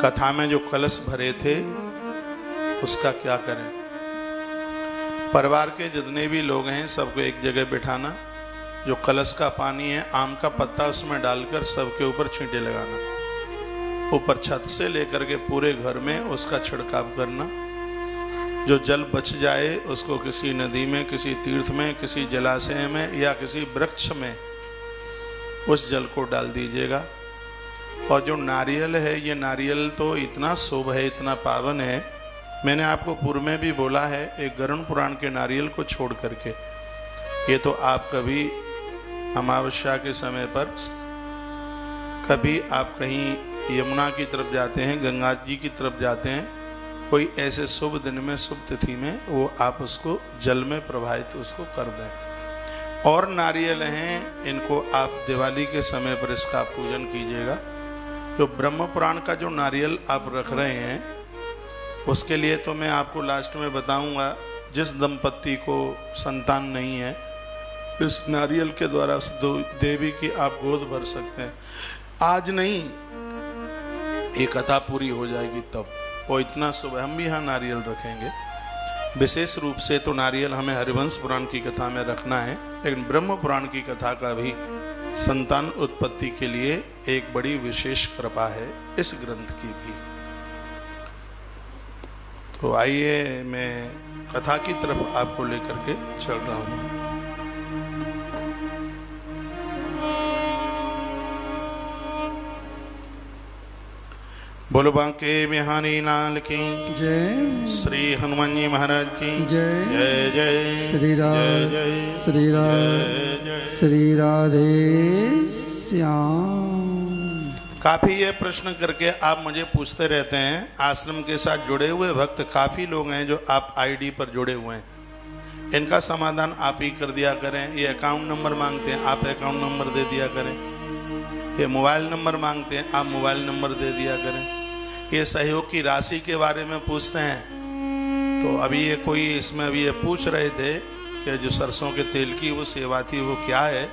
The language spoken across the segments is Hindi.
कथा में जो कलश भरे थे उसका क्या करें। परिवार के जितने भी लोग हैं सबको एक जगह बिठाना, जो कलश का पानी है आम का पत्ता उसमें डालकर सबके ऊपर छींटे लगाना, ऊपर छत से लेकर के पूरे घर में उसका छिड़काव करना। जो जल बच जाए उसको किसी नदी में, किसी तीर्थ में, किसी जलाशय में या किसी वृक्ष में उस जल को डाल दीजिएगा। और जो नारियल है, ये नारियल तो इतना शुभ है, इतना पावन है, मैंने आपको पूर्व में भी बोला है, एक गरुड़ पुराण के नारियल को छोड़ करके ये तो आप कभी अमावस्या के समय पर, कभी आप कहीं यमुना की तरफ जाते हैं, गंगा जी की तरफ जाते हैं, कोई ऐसे शुभ दिन में, शुभ तिथि में, वो आप उसको जल में प्रवाहित उसको कर दें। और नारियल हैं, इनको आप दिवाली के समय पर इसका पूजन कीजिएगा। जो ब्रह्म पुराण का जो नारियल आप रख रहे हैं उसके लिए तो मैं आपको लास्ट में बताऊंगा, जिस दंपत्ति को संतान नहीं है इस नारियल के द्वारा उस देवी की आप गोद भर सकते हैं। आज नहीं, ये कथा पूरी हो जाएगी तब, वो इतना शुभ, हम भी यहाँ नारियल रखेंगे। विशेष रूप से तो नारियल हमें हरिवंश पुराण की कथा में रखना है, लेकिन ब्रह्म पुराण की कथा का भी संतान उत्पत्ति के लिए एक बड़ी विशेष कृपा है इस ग्रंथ की भी। तो आइए मैं कथा की तरफ आपको लेकर के चल रहा हूं। बोलो बांके बिहारी लाल की जय, श्री हनुमान जी महाराज की जय, जय जय श्री राम, श्री राम, श्री राधे श्याम। काफी ये प्रश्न करके आप मुझे पूछते रहते हैं। आश्रम के साथ जुड़े हुए भक्त काफी लोग हैं जो आप आईडी पर जुड़े हुए हैं, इनका समाधान आप ही कर दिया करें। ये अकाउंट नंबर मांगते हैं, आप अकाउंट नंबर दे दिया करें। ये मोबाइल नंबर मांगते हैं, आप मोबाइल नंबर दे दिया करें। ये सहयोग की राशि के बारे में पूछते हैं, तो अभी ये कोई इसमें अभी ये पूछ रहे थे कि जो सरसों के तेल की वो सेवा थी वो क्या है,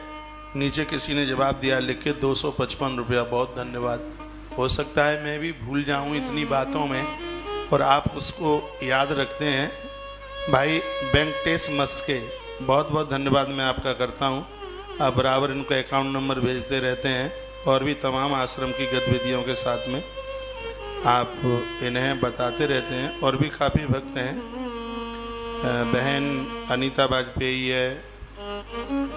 नीचे किसी ने जवाब दिया लिख के 255 रुपया। बहुत धन्यवाद। हो सकता है मैं भी भूल जाऊं इतनी बातों में और आप उसको याद रखते हैं। भाई वेंकटेश मस्के, बहुत बहुत धन्यवाद मैं आपका करता हूं। आप बराबर इनको अकाउंट नंबर भेजते रहते हैं और भी तमाम आश्रम की गतिविधियों के साथ में आप इन्हें बताते रहते हैं। और भी काफ़ी भक्त हैं, बहन अनीता वाजपेयी है,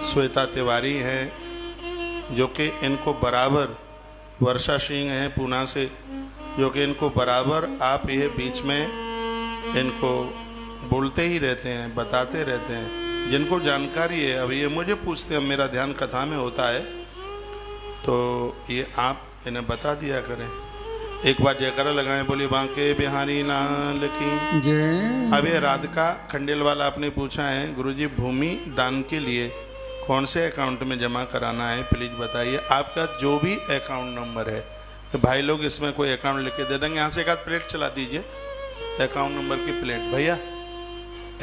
श्वेता तिवारी है, जो कि इनको बराबर, वर्षा सिंह हैं पूना से, जो कि इनको बराबर आप ये बीच में इनको बोलते ही रहते हैं, बताते रहते हैं। जिनको जानकारी है, अब ये मुझे पूछते हैं, मेरा ध्यान कथा में होता है, तो ये आप इन्हें बता दिया करें। एक बार जयकारा लगाएं, बोलिए बांके बिहारी लाल की जय। अब ये राधिका खंडेल वाला आपने पूछा है, गुरुजी भूमि दान के लिए कौन से अकाउंट में जमा कराना है, प्लीज़ बताइए। आपका जो भी अकाउंट नंबर है, तो भाई लोग इसमें कोई अकाउंट लिख के दे देंगे। यहाँ से एक आध प्लेट चला दीजिए, अकाउंट नंबर की प्लेट, भैया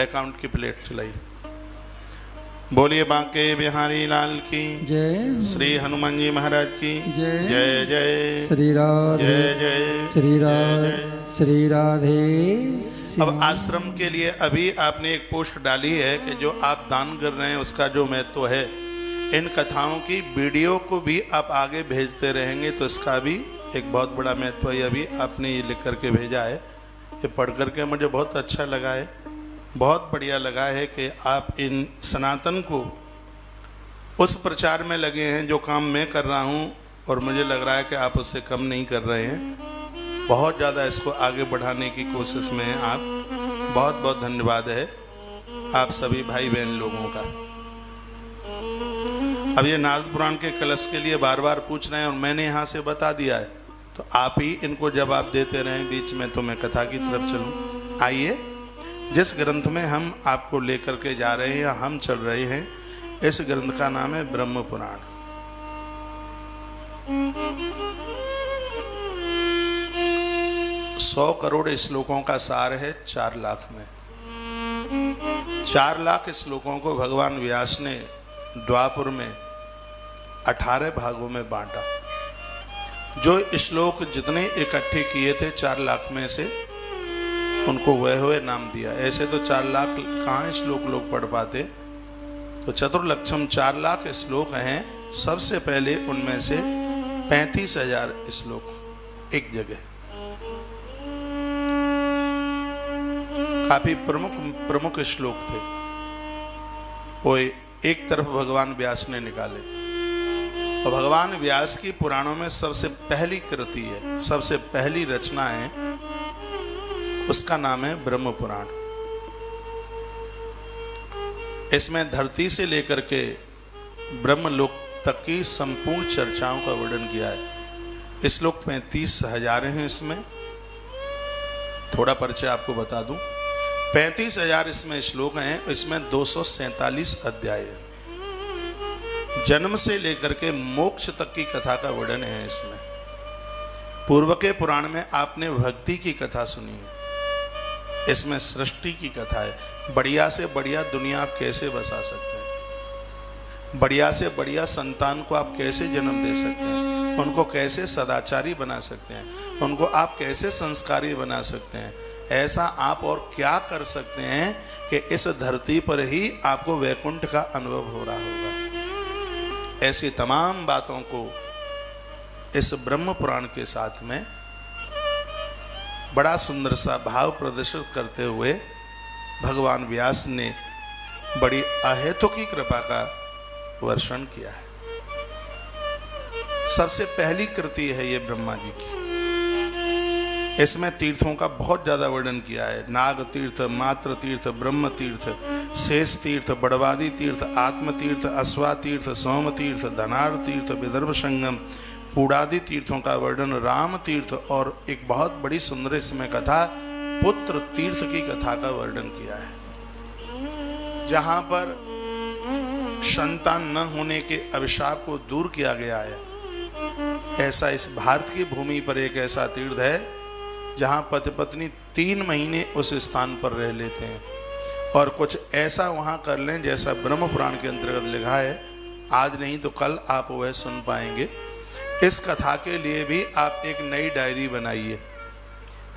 अकाउंट की प्लेट चलाइए। बोलिए बांके बिहारी लाल की जय, श्री हनुमान जी महाराज की जय, जय जय श्री राधे, जय जय श्री राधे, श्री राधे श्याम। अब आश्रम के लिए अभी आपने एक पोस्ट डाली है कि जो आप दान कर रहे हैं उसका जो महत्व है, इन कथाओं की वीडियो को भी आप आगे भेजते रहेंगे तो इसका भी एक बहुत बड़ा महत्व है। अभी आपने ये लिख करके भेजा है, ये पढ़ करके मुझे बहुत अच्छा लगा है, बहुत बढ़िया लगा है कि आप इन सनातन को उस प्रचार में लगे हैं जो काम मैं कर रहा हूँ, और मुझे लग रहा है कि आप उससे कम नहीं कर रहे हैं, बहुत ज़्यादा इसको आगे बढ़ाने की कोशिश में हैं आप। बहुत बहुत धन्यवाद है आप सभी भाई बहन लोगों का। अब ये नारद पुराण के कलश के लिए बार बार पूछ रहे हैं और मैंने यहाँ से बता दिया है, तो आप ही इनको जवाब देते रहें बीच में, तो मैं कथा की तरफ चलूँ। आइए, जिस ग्रंथ में हम आपको लेकर के जा रहे हैं या हम चल रहे हैं, इस ग्रंथ का नाम है ब्रह्म पुराण। 100 करोड़ श्लोकों का सार है 4 लाख में। 4 लाख श्लोकों को भगवान व्यास ने द्वापर में 18 भागों में बांटा। जो श्लोक जितने इकट्ठे किए थे 4 लाख में से, उनको वह हुए नाम दिया। ऐसे तो 4 लाख कहाँ श्लोक लोग पढ़ पाते, तो चतुर्लक्षम 4 लाख श्लोक हैं। सबसे पहले उनमें से 35,000 श्लोक एक जगह, काफी प्रमुख श्लोक थे, वो एक तरफ भगवान व्यास ने निकाले। और भगवान व्यास की पुराणों में सबसे पहली कृति है, सबसे पहली रचना है, उसका नाम है ब्रह्म पुराण। इसमें धरती से लेकर के ब्रह्मलोक तक की संपूर्ण चर्चाओं का वर्णन किया है। श्लोक 35,000 हैं। इसमें थोड़ा परिचय आपको बता दूं, 35,000 इसमें श्लोक हैं। इसमें 247 अध्याय हैं। जन्म से लेकर के मोक्ष तक की कथा का वर्णन है इसमें। पूर्व के पुराण में आपने भक्ति की कथा सुनी है, इसमें सृष्टि की कथा है। बढ़िया से बढ़िया दुनिया आप कैसे बसा सकते हैं, बढ़िया से बढ़िया संतान को आप कैसे जन्म दे सकते हैं, उनको कैसे सदाचारी बना सकते हैं, उनको आप कैसे संस्कारी बना सकते हैं, ऐसा आप और क्या कर सकते हैं कि इस धरती पर ही आपको वैकुंठ का अनुभव हो रहा होगा। ऐसी तमाम बातों को इस ब्रह्म पुराण के साथ में बड़ा सुंदर सा भाव प्रदर्शित करते हुए भगवान व्यास ने बड़ी अहेतुकी कृपा का वर्णन किया है। सबसे पहली कृति है ये ब्रह्मा जी की। इसमें तीर्थों का बहुत ज्यादा वर्णन किया है। नाग तीर्थ, मात्र तीर्थ, ब्रह्म तीर्थ, शेष तीर्थ, बड़वादी तीर्थ, आत्म तीर्थ, अश्वा तीर्थ, सोम तीर्थ, धनार तीर्थ, विदर्भ संगम, पूड़ादि तीर्थों का वर्णन, राम तीर्थ, और एक बहुत बड़ी सुंदर इसमें कथा पुत्र तीर्थ की कथा का वर्णन किया है, जहां पर संतान न होने के अभिशाप को दूर किया गया है। ऐसा इस भारत की भूमि पर एक ऐसा तीर्थ है जहां पति पत्नी 3 महीने उस स्थान पर रह लेते हैं, और कुछ ऐसा वहां कर लें जैसा ब्रह्म पुराण के अंतर्गत लिखा है। आज नहीं तो कल आप वह सुन पाएंगे। इस कथा के लिए भी आप एक नई डायरी बनाइए,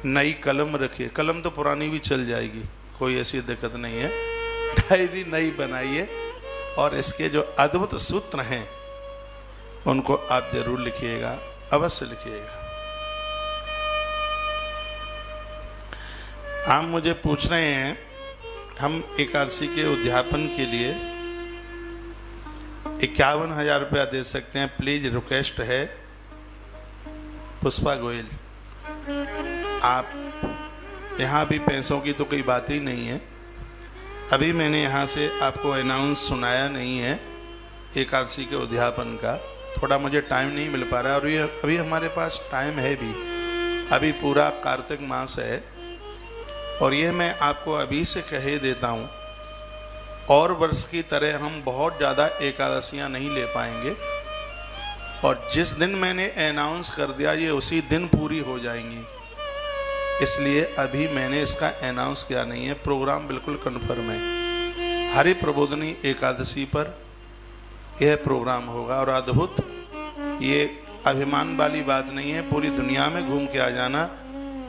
नई कलम रखिए। कलम तो पुरानी भी चल जाएगी, कोई ऐसी दिक्कत नहीं है। डायरी नई बनाइए और इसके जो अद्भुत सूत्र हैं उनको आप जरूर लिखिएगा, अवश्य लिखिएगा। आप मुझे पूछ रहे हैं हम एकादशी के उद्यापन के लिए 51,000 रुपया दे सकते हैं। प्लीज रिक्वेस्ट है पुष्पा गोयल, आप यहाँ भी पैसों की तो कोई बात ही नहीं है। अभी मैंने यहाँ से आपको अनाउंस सुनाया नहीं है एकादशी के उद्यापन का, थोड़ा मुझे टाइम नहीं मिल पा रहा है। और ये अभी हमारे पास टाइम है भी, अभी पूरा कार्तिक मास है। और ये मैं आपको अभी से कह देता हूँ, और वर्ष की तरह हम बहुत ज़्यादा एकादशियाँ नहीं ले पाएंगे, और जिस दिन मैंने अनाउंस कर दिया ये उसी दिन पूरी हो जाएंगी। इसलिए अभी मैंने इसका अनाउंस किया नहीं है। प्रोग्राम बिल्कुल कन्फर्म है। हरि प्रबोधनी एकादशी पर यह प्रोग्राम होगा, और अद्भुत, ये अभिमान वाली बात नहीं है। पूरी दुनिया में घूम के आ जाना,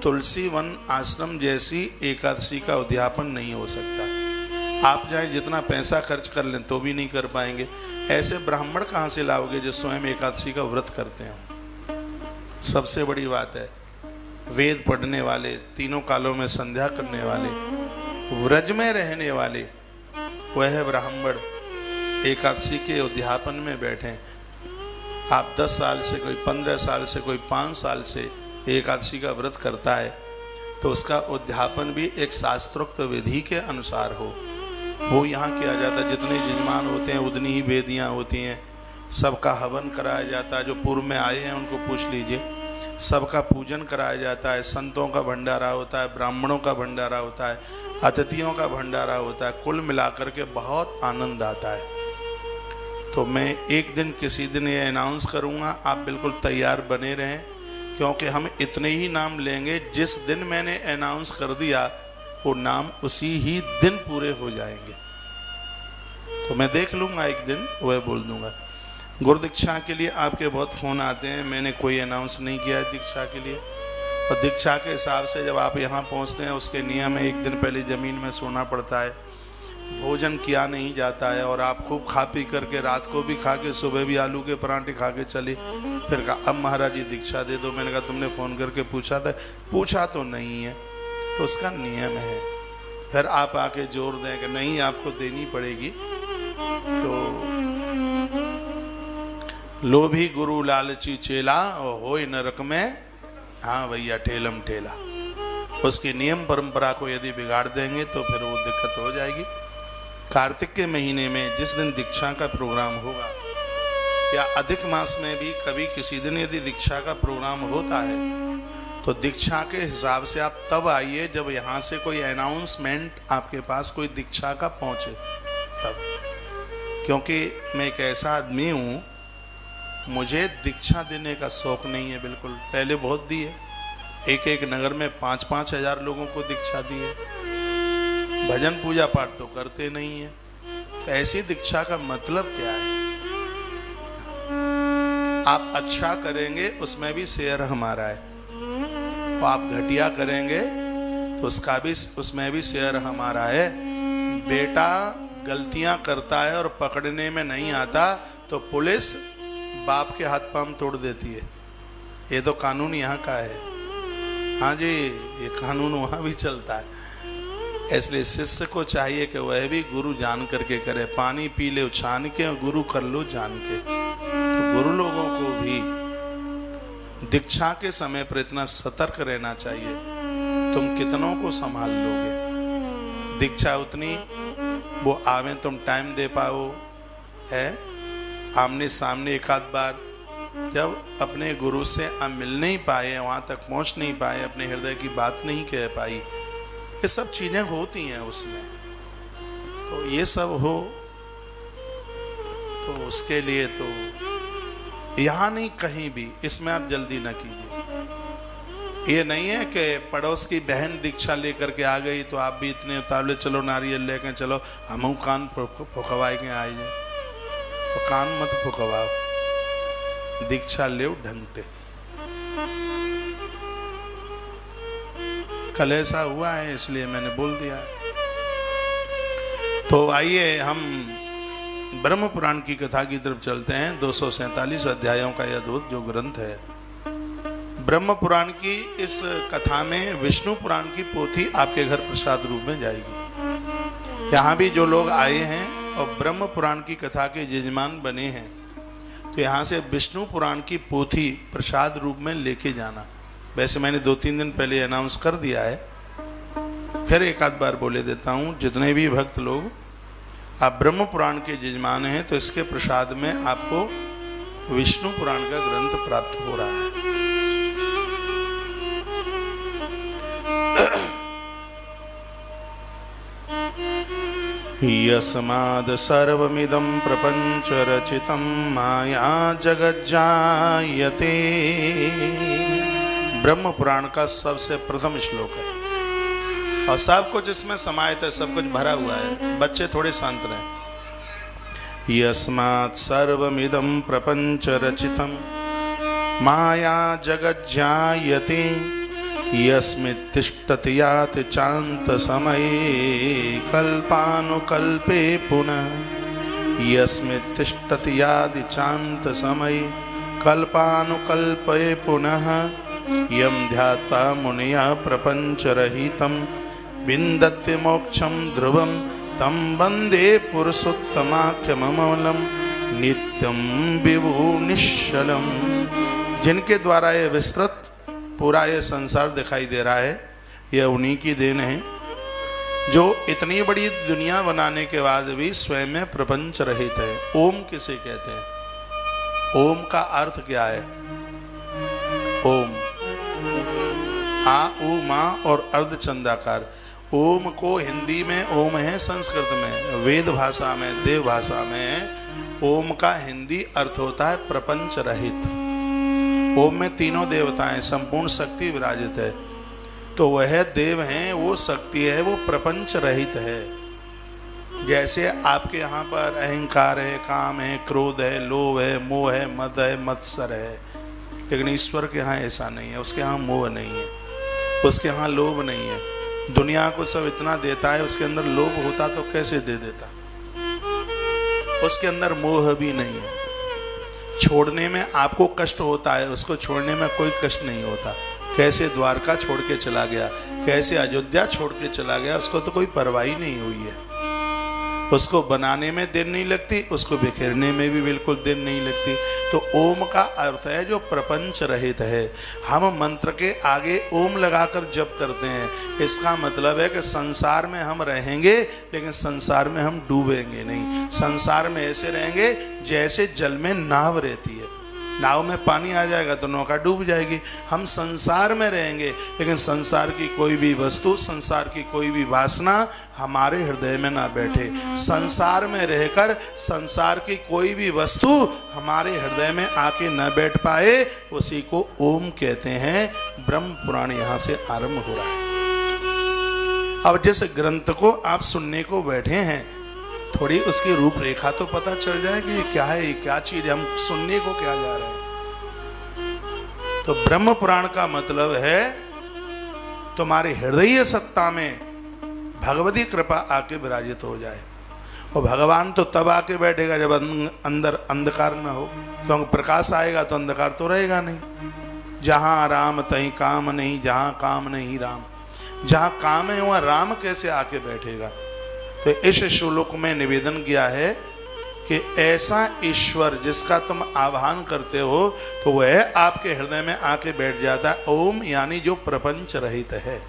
तुलसी वन आश्रम जैसी एकादशी का उद्यापन नहीं हो सकता। आप चाहे जितना पैसा खर्च कर लें तो भी नहीं कर पाएंगे। ऐसे ब्राह्मण कहाँ से लाओगे जो स्वयं एकादशी का व्रत करते हैं। सबसे बड़ी बात है, वेद पढ़ने वाले, तीनों कालों में संध्या करने वाले, व्रज में रहने वाले, वह ब्राह्मण एकादशी के उद्यापन में बैठे। आप 10 साल से, कोई 15 साल से, कोई 5 साल से एकादशी का व्रत करता है, तो उसका उद्यापन भी एक शास्त्रोक्त विधि के अनुसार हो, वो यहाँ किया जाता है। जितने यजमान होते हैं उतनी ही वेदियाँ होती हैं, सबका हवन कराया जाता है। जो पूर्व में आए हैं उनको पूछ लीजिए, सबका पूजन कराया जाता है। संतों का भंडारा होता है, ब्राह्मणों का भंडारा होता है, अतिथियों का भंडारा होता है। कुल मिलाकर के बहुत आनंद आता है। तो मैं एक दिन किसी दिन ये अनाउंस करूँगा, आप बिल्कुल तैयार बने रहें, क्योंकि हम इतने ही नाम लेंगे। जिस दिन मैंने अनाउंस कर दिया वो नाम उसी ही दिन पूरे हो जाएंगे। तो मैं देख लूँगा, एक दिन वह बोल दूँगा। गुरु दीक्षा के लिए आपके बहुत फ़ोन आते हैं, मैंने कोई अनाउंस नहीं किया है दीक्षा के लिए। और दीक्षा के हिसाब से जब आप यहाँ पहुँचते हैं, उसके नियम है, एक दिन पहले ज़मीन में सोना पड़ता है, भोजन किया नहीं जाता है, और आप खूब खा पी करके रात को भी खा के सुबह भी आलू के पराठे खा के चले। फिर कहा अब महाराज जी दीक्षा दे दो। मैंने कहा तुमने फ़ोन करके पूछा था? पूछा तो नहीं है, तो उसका नियम है। फिर आप आके जोर दें कि नहीं आपको देनी पड़ेगी, तो लोभी गुरु लालची चेला और होय नरक में, हाँ भैया ठेलम ठेला। उसकी नियम परंपरा को यदि बिगाड़ देंगे तो फिर वो दिक्कत हो जाएगी। कार्तिक के महीने में जिस दिन दीक्षा का प्रोग्राम होगा, या अधिक मास में भी कभी किसी दिन यदि दीक्षा का प्रोग्राम होता है, तो दीक्षा के हिसाब से आप तब आइए जब यहाँ से कोई अनाउंसमेंट आपके पास कोई दीक्षा का पहुँचे तब। क्योंकि मैं एक ऐसा आदमी हूँ, मुझे दीक्षा देने का शौक नहीं है बिल्कुल। पहले बहुत दी है, एक एक नगर में 5-5 हजार लोगों को दीक्षा दी है। भजन पूजा पाठ तो करते नहीं है, तो ऐसी दीक्षा का मतलब क्या है? आप अच्छा करेंगे उसमें भी शेयर हमारा है, और आप घटिया करेंगे तो उसका भी, उसमें भी शेयर हमारा है। बेटा गलतियां करता है और पकड़ने में नहीं आता तो पुलिस बाप के हाथ पांव तोड़ देती है। ये तो कानून यहाँ का है। हाँ जी, ये कानून वहाँ भी चलता है। इसलिए शिष्य को चाहिए कि वह भी गुरु जान करके करे। पानी पी ले छान के और गुरु कर लो जान के। तो गुरु लोगों को भी दीक्षा के समय पर इतना सतर्क रहना चाहिए। तुम कितनों को संभाल लोगे? दीक्षा उतनी वो आवे तुम टाइम दे पाओ है। आमने सामने एक आध बार जब अपने गुरु से मिल नहीं पाए, वहाँ तक पहुँच नहीं पाए, अपने हृदय की बात नहीं कह पाई, ये सब चीज़ें होती हैं उसमें। तो ये सब हो तो उसके लिए तो यहाँ नहीं कहीं भी, इसमें आप जल्दी न कीजिए। ये नहीं है कि पड़ोस की बहन दीक्षा लेकर के आ गई तो आप भी इतने उतावले चलो नारियल लेकर चलो हम कान फुकवाए के आए जाए। तो कान मत फुकवाओ, दीक्षा ले ढंगते। कल ऐसा हुआ है इसलिए मैंने बोल दिया। तो आइए हम ब्रह्म पुराण की कथा की तरफ चलते हैं। 247 अध्यायों का यह अद्भुत जो ग्रंथ है ब्रह्म पुराण की, इस कथा में विष्णु पुराण की पोथी आपके घर प्रसाद रूप में जाएगी। यहाँ भी जो लोग आए हैं और ब्रह्म पुराण की कथा के यजमान बने हैं, तो यहाँ से विष्णु पुराण की पोथी प्रसाद रूप में लेके जाना। वैसे मैंने 2-3 दिन पहले अनाउंस कर दिया है, फिर एक आध बार बोले देता हूँ। जितने भी भक्त लोग आप ब्रह्म पुराण के यजमान हैं, तो इसके प्रसाद में आपको विष्णु पुराण का ग्रंथ प्राप्त हो रहा है। यस्माद् सर्वमिदं प्रपंच रचितं माया जगज्जायते। ब्रह्म पुराण का सबसे प्रथम श्लोक है और सब कुछ इसमें समाहित है, सब कुछ भरा हुआ है। बच्चे थोड़े शांत रहें। यस्मात् सर्वमिदं प्रपंच रचितं माया जगज्जायते यस्मित् तिष्ठति याति चान्त समये कल्पानुकल्पे पुनः। यस्मित् तिष्ठति याति चान्त समये कल्पानुकल्पे पुनः। यं ध्यात्वा मुनयः प्रपञ्चरहितं विन्दति मोक्षं ध्रुवं तं वन्दे पुरुषोत्तमाख्यममलं नित्यं विभुनिश्चलम्। जिनके द्वारा ये विस्तृत पूरा ये संसार दिखाई दे रहा है, यह उन्हीं की देन है, जो इतनी बड़ी दुनिया बनाने के बाद भी स्वयं में प्रपंच रहित है। ओम किसे कहते हैं? ओम का अर्थ क्या है? ओम आ उ मा और अर्धचंदाकार। ओम को हिंदी में ओम है, संस्कृत में, वेद भाषा में, देव भाषा में ओम का हिंदी अर्थ होता है प्रपंच रहित। ओम में तीनों देवताएं, संपूर्ण शक्ति विराजित है। तो वह देव हैं, वो शक्ति है, वो प्रपंच रहित है। जैसे आपके यहाँ पर अहंकार है, काम है, क्रोध है, लोभ है, मोह है, मद है, मत्सर है, लेकिन ईश्वर के यहाँ ऐसा नहीं है। उसके यहाँ मोह नहीं है, उसके यहाँ लोभ नहीं है। दुनिया को सब इतना देता है, उसके अंदर लोभ होता तो कैसे दे देता। उसके अंदर मोह भी नहीं है। छोड़ने में आपको कष्ट होता है, उसको छोड़ने में कोई कष्ट नहीं होता। कैसे द्वारका छोड़ के चला गया, कैसे अयोध्या छोड़ के चला गया, उसको तो कोई परवाह ही नहीं हुई है। उसको बनाने में देर नहीं लगती, उसको बिखेरने में भी बिल्कुल देर नहीं लगती। तो ओम का अर्थ है जो प्रपंच रहित है। हम मंत्र के आगे ओम लगाकर जप करते हैं, इसका मतलब है कि संसार में हम रहेंगे, लेकिन संसार में हम डूबेंगे नहीं। संसार में ऐसे रहेंगे जैसे जल में नाव रहती है। नाव में पानी आ जाएगा तो नौका डूब जाएगी। हम संसार में रहेंगे, लेकिन संसार की कोई भी वस्तु, संसार की कोई भी वासना हमारे हृदय में ना बैठे। संसार में रहकर संसार की कोई भी वस्तु हमारे हृदय में आके न बैठ पाए, उसी को ओम कहते हैं। ब्रह्म पुराण यहाँ से आरंभ हो रहा है। अब जिस ग्रंथ को आप सुनने को बैठे हैं, थोड़ी उसकी रूपरेखा तो पता चल जाए कि ये क्या है, ये क्या चीज है, हम सुनने को क्या जा रहे हैं। तो ब्रह्म पुराण का मतलब है तुम्हारे हृदय सत्ता में भगवती कृपा आके विराजित हो जाए। और भगवान तो तब आके बैठेगा जब अंदर अंधकार न हो, क्योंकि प्रकाश आएगा तो अंधकार तो रहेगा नहीं। जहां राम तहीं काम नहीं, जहां काम नहीं राम। जहां काम है वहां राम कैसे आके बैठेगा। तो इस श्लोक में निवेदन किया है कि ऐसा ईश्वर जिसका तुम आह्वान करते हो, तो वह आपके हृदय में आके बैठ जाता है। ओम यानी जो प्रपंच रहित है,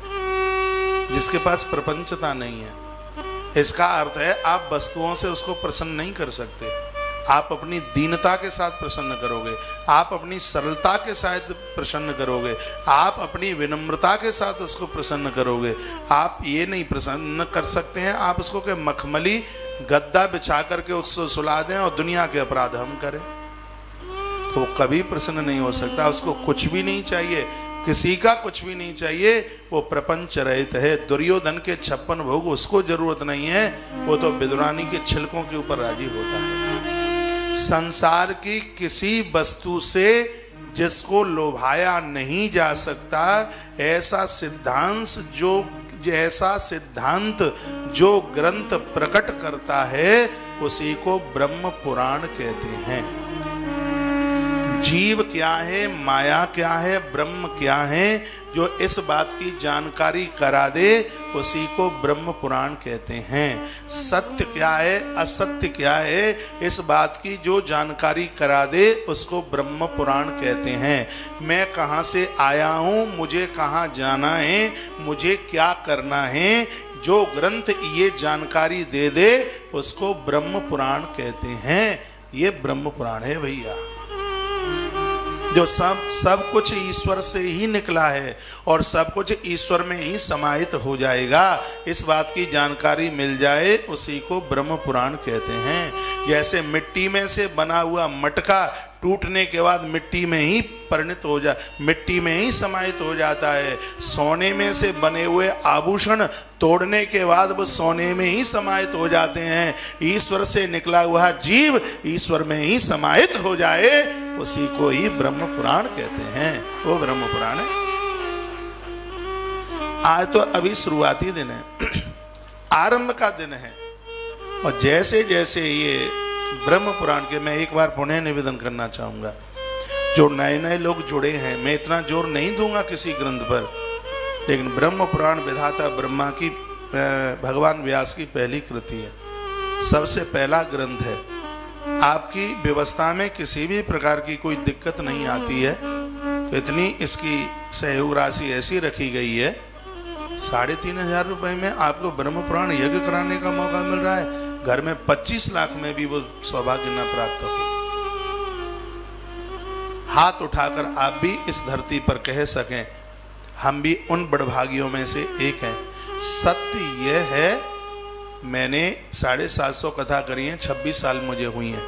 जिसके पास प्रपंचता नहीं है। इसका अर्थ है आप वस्तुओं से उसको प्रसन्न नहीं कर सकते। आप अपनी दीनता के साथ प्रसन्न करोगे, आप अपनी सरलता के साथ प्रसन्न करोगे, आप अपनी विनम्रता के साथ उसको प्रसन्न करोगे। आप ये नहीं प्रसन्न कर सकते हैं आप उसको के मखमली गद्दा बिछा करके उसको सुला दें और दुनिया के अपराध हम करें, तो वो कभी प्रसन्न नहीं हो सकता। उसको कुछ भी नहीं चाहिए, किसी का कुछ भी नहीं चाहिए। वो प्रपंच रहित है। दुर्योधन के 56 भोग उसको जरूरत नहीं है, वो तो विदुरानी के छिलकों के ऊपर राजी होता है। संसार की किसी वस्तु से जिसको लोभाया नहीं जा सकता, ऐसा सिद्धांत जो ग्रंथ प्रकट करता है, उसी को ब्रह्म पुराण कहते हैं। जीव क्या है, माया क्या है, ब्रह्म क्या है, जो इस बात की जानकारी करा दे, उसी को ब्रह्म पुराण कहते हैं। सत्य क्या है, असत्य क्या है, इस बात की जो जानकारी करा दे, उसको ब्रह्म पुराण कहते हैं। मैं कहाँ से आया हूँ, मुझे कहाँ जाना है, मुझे क्या करना है, जो ग्रंथ ये जानकारी दे दे, उसको ब्रह्म पुराण कहते हैं। ये ब्रह्म पुराण है भैया। जो सब कुछ ईश्वर से ही निकला है और सब कुछ ईश्वर में ही समाहित हो जाएगा, इस बात की जानकारी मिल जाए, उसी को ब्रह्म पुराण कहते हैं। जैसे मिट्टी में से बना हुआ मटका टूटने के बाद मिट्टी में ही परिणत हो मिट्टी में ही समाहित हो जाता है। सोने में से बने हुए आभूषण तोड़ने के बाद वो सोने में ही समाहित हो जाते हैं। ईश्वर से निकला हुआ जीव ईश्वर में ही समाहित हो जाए, उसी को ही ब्रह्म पुराण कहते हैं। वो ब्रह्म पुराण है। आज तो अभी शुरुआती दिन है, आरंभ का दिन है। और जैसे जैसे ये ब्रह्म पुराण के, मैं एक बार पुनः निवेदन करना चाहूंगा, जो नए नए लोग जुड़े हैं, मैं इतना जोर नहीं दूंगा किसी ग्रंथ पर, लेकिन ब्रह्म पुराण विधाता ब्रह्मा की, भगवान व्यास की पहली कृति है, सबसे पहला ग्रंथ है। आपकी व्यवस्था में किसी भी प्रकार की कोई दिक्कत नहीं आती है, तो इतनी इसकी सहयोग राशि ऐसी रखी गई है, 3,500 रुपए में आपको ब्रह्म पुराण यज्ञ कराने का मौका मिल रहा है। घर में 25 लाख में भी वो सौभाग्य न प्राप्त हो। हाथ उठाकर आप भी इस धरती पर कह सकें, हम भी उन बड़भागियों में से एक हैं। सत्य यह है, मैंने 750 कथा करी हैं, 26 साल मुझे हुई हैं,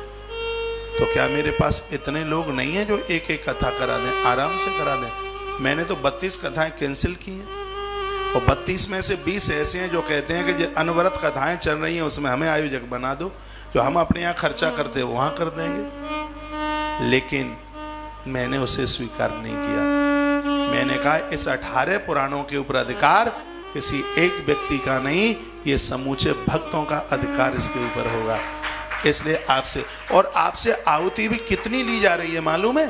तो क्या मेरे पास इतने लोग नहीं हैं जो एक एक कथा करा दें? आराम से करा दें। मैंने तो 32 कथाएं कैंसिल की हैं, और 32 में से 20 ऐसे हैं जो कहते हैं कि जो अनवरत कथाएं चल रही हैं उसमें हमें आयोजक बना दो, जो हम अपने यहाँ खर्चा करते हैं वहां कर देंगे। लेकिन मैंने उसे स्वीकार नहीं किया। मैंने कहा इस 18 पुराणों के ऊपर अधिकार किसी एक व्यक्ति का नहीं, ये समूचे भक्तों का अधिकार इसके ऊपर होगा। इसलिए आपसे आहुति भी कितनी ली जा रही है मालूम है?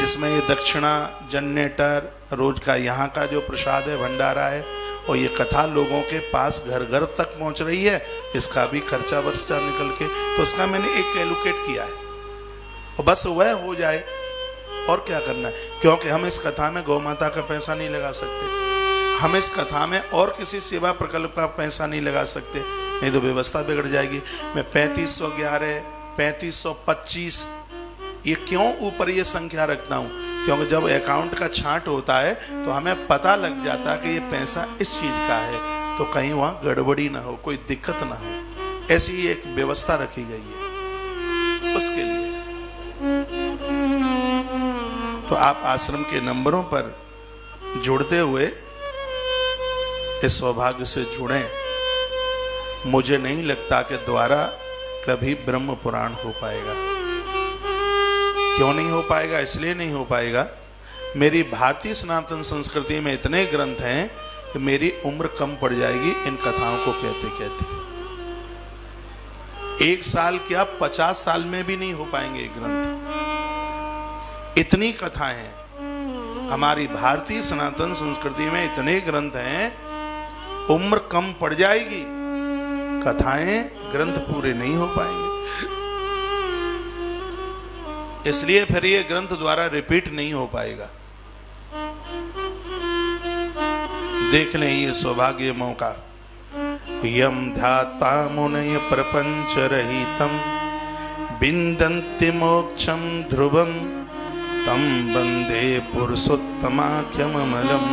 जिसमें ये दक्षिणा, जनरेटर, रोज का यहाँ का जो प्रसाद है, भंडारा है, और ये कथा लोगों के पास घर घर तक पहुंच रही है, इसका भी खर्चा वर्षा निकल के, तो उसका मैंने एक एलोकेट किया है और बस वह हो जाए। और क्या करना है? क्योंकि हम इस कथा में गौ माता का पैसा नहीं लगा सकते, हम इस कथा में और किसी सेवा प्रकल्प का पैसा नहीं लगा सकते, नहीं तो व्यवस्था बिगड़ जाएगी। मैं 3511, 3525 ये क्यों ऊपर ये संख्या रखता हूं? क्योंकि जब अकाउंट का छांट होता है तो हमें पता लग जाता है कि ये पैसा इस चीज का है, तो कहीं वहां गड़बड़ी ना हो, कोई दिक्कत ना हो, ऐसी एक व्यवस्था रखी गई है उसके लिए। तो आप आश्रम के नंबरों पर जुड़ते हुए इस सौभाग्य से जुड़ें। मुझे नहीं लगता कि द्वारा कभी ब्रह्म पुराण हो पाएगा। क्यों नहीं हो पाएगा? इसलिए नहीं हो पाएगा, मेरी भारतीय सनातन संस्कृति में इतने ग्रंथ हैं कि मेरी उम्र कम पड़ जाएगी इन कथाओं को कहते कहते। 1 साल क्या 50 साल में भी नहीं हो पाएंगे ये ग्रंथ, इतनी कथाएं हैं। हमारी भारतीय सनातन संस्कृति में इतने ग्रंथ हैं, उम्र कम पड़ जाएगी, कथाएं, ग्रंथ पूरे नहीं हो पाएंगे। इसलिए फिर ये ग्रंथ द्वारा रिपीट नहीं हो पाएगा। देख लें ये सौभाग्य मौका। यम ध्यात्वा मुनय प्रपंच रहितम बिंदन्ति मोक्षम ध्रुवम तम वंदे पुरुषोत्तमाख्यममलम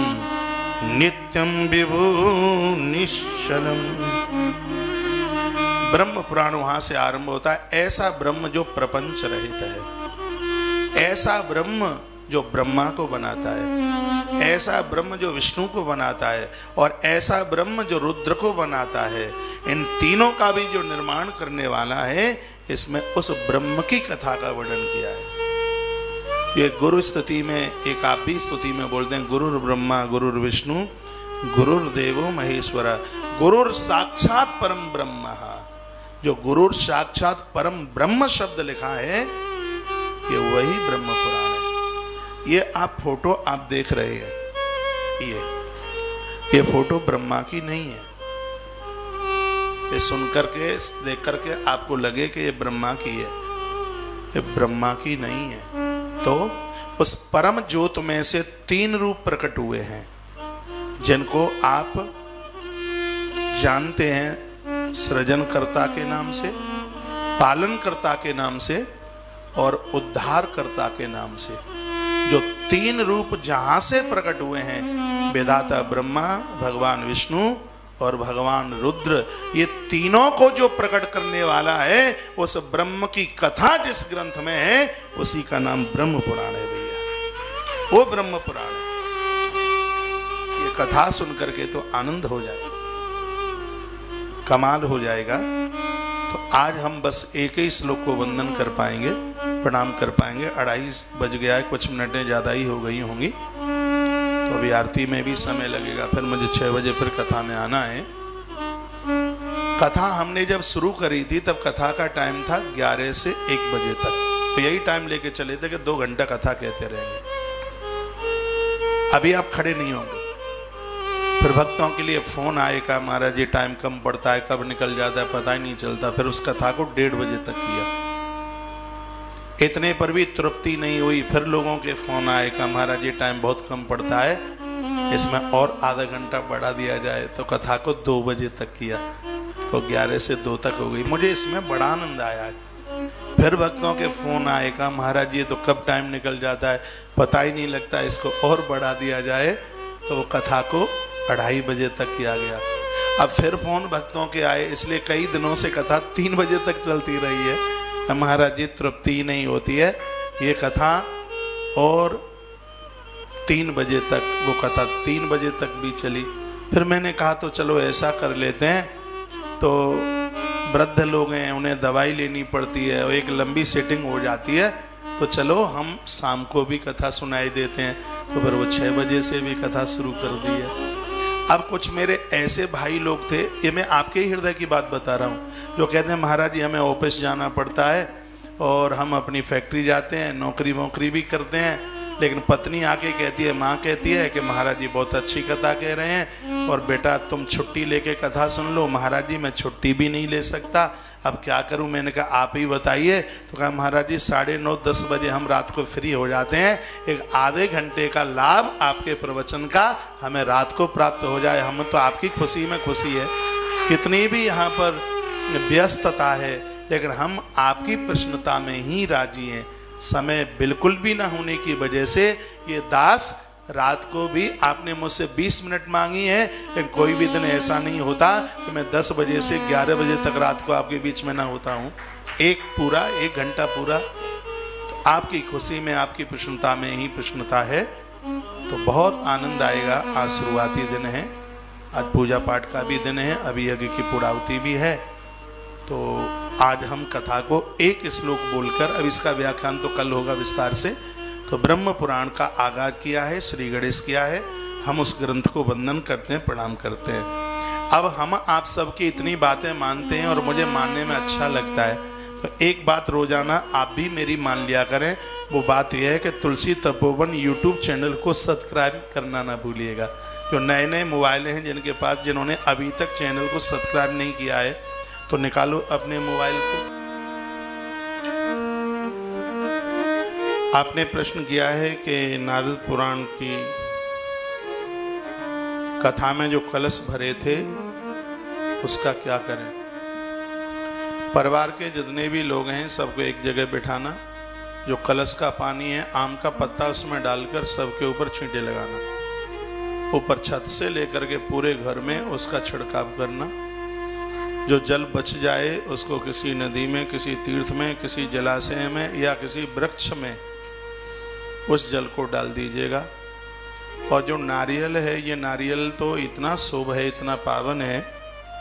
नित्यम विभु निश्चलम। ब्रह्म पुराण वहां से आरंभ होता है। ऐसा ब्रह्म जो प्रपंच रहित है, ऐसा ब्रह्म जो ब्रह्मा को बनाता है, ऐसा ब्रह्म जो विष्णु को बनाता है, और ऐसा ब्रह्म जो रुद्र को बनाता है, इन तीनों का भी जो निर्माण करने वाला है, इसमें उस ब्रह्म की कथा का वर्णन किया है। ये गुरु स्तुति में, एक आप भी स्तुति में बोलते हैं, गुरुर ब्रह्मा गुरुर विष्णु गुरुर्देवो महेश्वरा, गुरुर साक्षात परम ब्रह्म। जो गुरुर साक्षात परम ब्रह्म शब्द लिखा है, ये वही ब्रह्म पुराण है। ये आप फोटो आप देख रहे हैं, ये फोटो ब्रह्मा की नहीं है। ये सुन करके, देख करके आपको लगे कि ये ब्रह्मा की है, ये ब्रह्मा की नहीं है। तो उस परम ज्योत में से 3 रूप प्रकट हुए हैं, जिनको आप जानते हैं, सृजनकर्ता के नाम से, पालनकर्ता के नाम से, और उद्धारकर्ता के नाम से। जो 3 रूप जहां से प्रकट हुए हैं, विधाता ब्रह्मा, भगवान विष्णु और भगवान रुद्र, ये तीनों को जो प्रकट करने वाला है, उस ब्रह्म की कथा जिस ग्रंथ में है, उसी का नाम ब्रह्म पुराण है भैया। वो ब्रह्म पुराण है। ये कथा सुन करके तो आनंद हो जाएगा, कमाल हो जाएगा। तो आज हम बस एक ही श्लोक को वंदन कर पाएंगे, प्रणाम कर पाएंगे। 2:30 बज गया है, कुछ मिनटें ज्यादा ही हो गई होंगी, तो अभी आरती में भी समय लगेगा। फिर मुझे 6 बजे फिर कथा में आना है। कथा हमने जब शुरू करी थी तब कथा का टाइम था 11 से 1 बजे तक, तो यही टाइम लेके चले थे कि 2 घंटा कथा कहते रहेंगे। अभी आप खड़े नहीं होंगे। फिर भक्तों के लिए फोन आएगा, महाराज ये टाइम कम पड़ता है, कब निकल जाता है पता ही नहीं चलता। फिर उस कथा को 1:30 बजे तक किया। इतने पर भी तृप्ति नहीं हुई, फिर लोगों के फोन आएगा, महाराज ये टाइम बहुत कम पड़ता है, इसमें और आधा घंटा बढ़ा दिया जाए। तो कथा को 2 बजे तक किया, तो 11 से 2 तक हो गई। मुझे इसमें बड़ा आनंद आया। फिर भक्तों के फोन आएगा, महाराज ये तो कब टाइम निकल जाता है पता ही नहीं लगता, इसको और बढ़ा दिया जाए। तो वो कथा को 2:30 बजे तक किया गया। अब फिर फोन भक्तों के आए, इसलिए कई दिनों से कथा 3 बजे तक चलती रही है। महाराज जी तृप्ति नहीं होती है, ये कथा और 3 बजे तक, वो कथा 3 बजे तक भी चली, फिर मैंने कहा तो चलो ऐसा कर लेते हैं, तो वृद्ध लोग हैं, उन्हें दवाई लेनी पड़ती है और एक लंबी सेटिंग हो जाती है, तो चलो हम शाम को भी कथा सुनाई देते हैं। तो फिर वो 6 बजे से भी कथा शुरू कर दी है। अब कुछ मेरे ऐसे भाई लोग थे, ये मैं आपके ही हृदय की बात बता रहा हूँ, जो कहते हैं महाराज जी हमें ऑफिस जाना पड़ता है और हम अपनी फैक्ट्री जाते हैं, नौकरी वोकरी भी करते हैं, लेकिन पत्नी आके कहती है, माँ कहती है कि महाराज जी बहुत अच्छी कथा कह रहे हैं और बेटा तुम छुट्टी लेके कथा सुन लो। महाराज जी मैं छुट्टी भी नहीं ले सकता, अब क्या करूं? मैंने कहा आप ही बताइए। तो कहा महाराज जी 9:30-10 बजे हम रात को फ्री हो जाते हैं, एक आधे घंटे का लाभ आपके प्रवचन का हमें रात को प्राप्त हो जाए, हम तो आपकी खुशी में खुशी है। कितनी भी यहाँ पर व्यस्तता है, लेकिन हम आपकी प्रसन्नता में ही राजी हैं। समय बिल्कुल भी ना होने की वजह से ये दास रात को भी आपने मुझसे 20 मिनट मांगी है, लेकिन कोई भी दिन ऐसा नहीं होता कि मैं 10 बजे से 11 बजे तक रात को आपके बीच में ना होता हूँ। एक घंटा पूरा तो आपकी खुशी में, आपकी प्रसन्नता में ही प्रसन्नता है, तो बहुत आनंद आएगा। आज शुरुआती दिन है, आज पूजा पाठ का भी दिन है, अभी यज्ञ की पूर्णाहुति भी है। तो आज हम कथा को एक श्लोक बोलकर, अब इसका व्याख्यान तो कल होगा विस्तार से, तो ब्रह्म पुराण का आगाज किया है, श्री गणेश किया है। हम उस ग्रंथ को वंदन करते हैं, प्रणाम करते हैं। अब हम आप सबकी इतनी बातें मानते हैं और मुझे मानने में अच्छा लगता है, तो एक बात रोजाना आप भी मेरी मान लिया करें। वो बात यह है कि तुलसी तपोवन यूट्यूब चैनल को सब्सक्राइब करना ना भूलिएगा। जो नए नए मोबाइल हैं जिनके पास, जिन्होंने अभी तक चैनल को सब्सक्राइब नहीं किया है, तो निकालो अपने मोबाइल को। आपने प्रश्न किया है कि नारद पुराण की कथा में जो कलश भरे थे उसका क्या करें। परिवार के जितने भी लोग हैं सबको एक जगह बिठाना, जो कलश का पानी है आम का पत्ता उसमें डालकर सबके ऊपर छींटे लगाना, ऊपर छत से लेकर के पूरे घर में उसका छिड़काव करना। जो जल बच जाए उसको किसी नदी में, किसी तीर्थ में, किसी जलाशय में या किसी वृक्ष में उस जल को डाल दीजिएगा। और जो नारियल है, ये नारियल तो इतना शुभ है, इतना पावन है,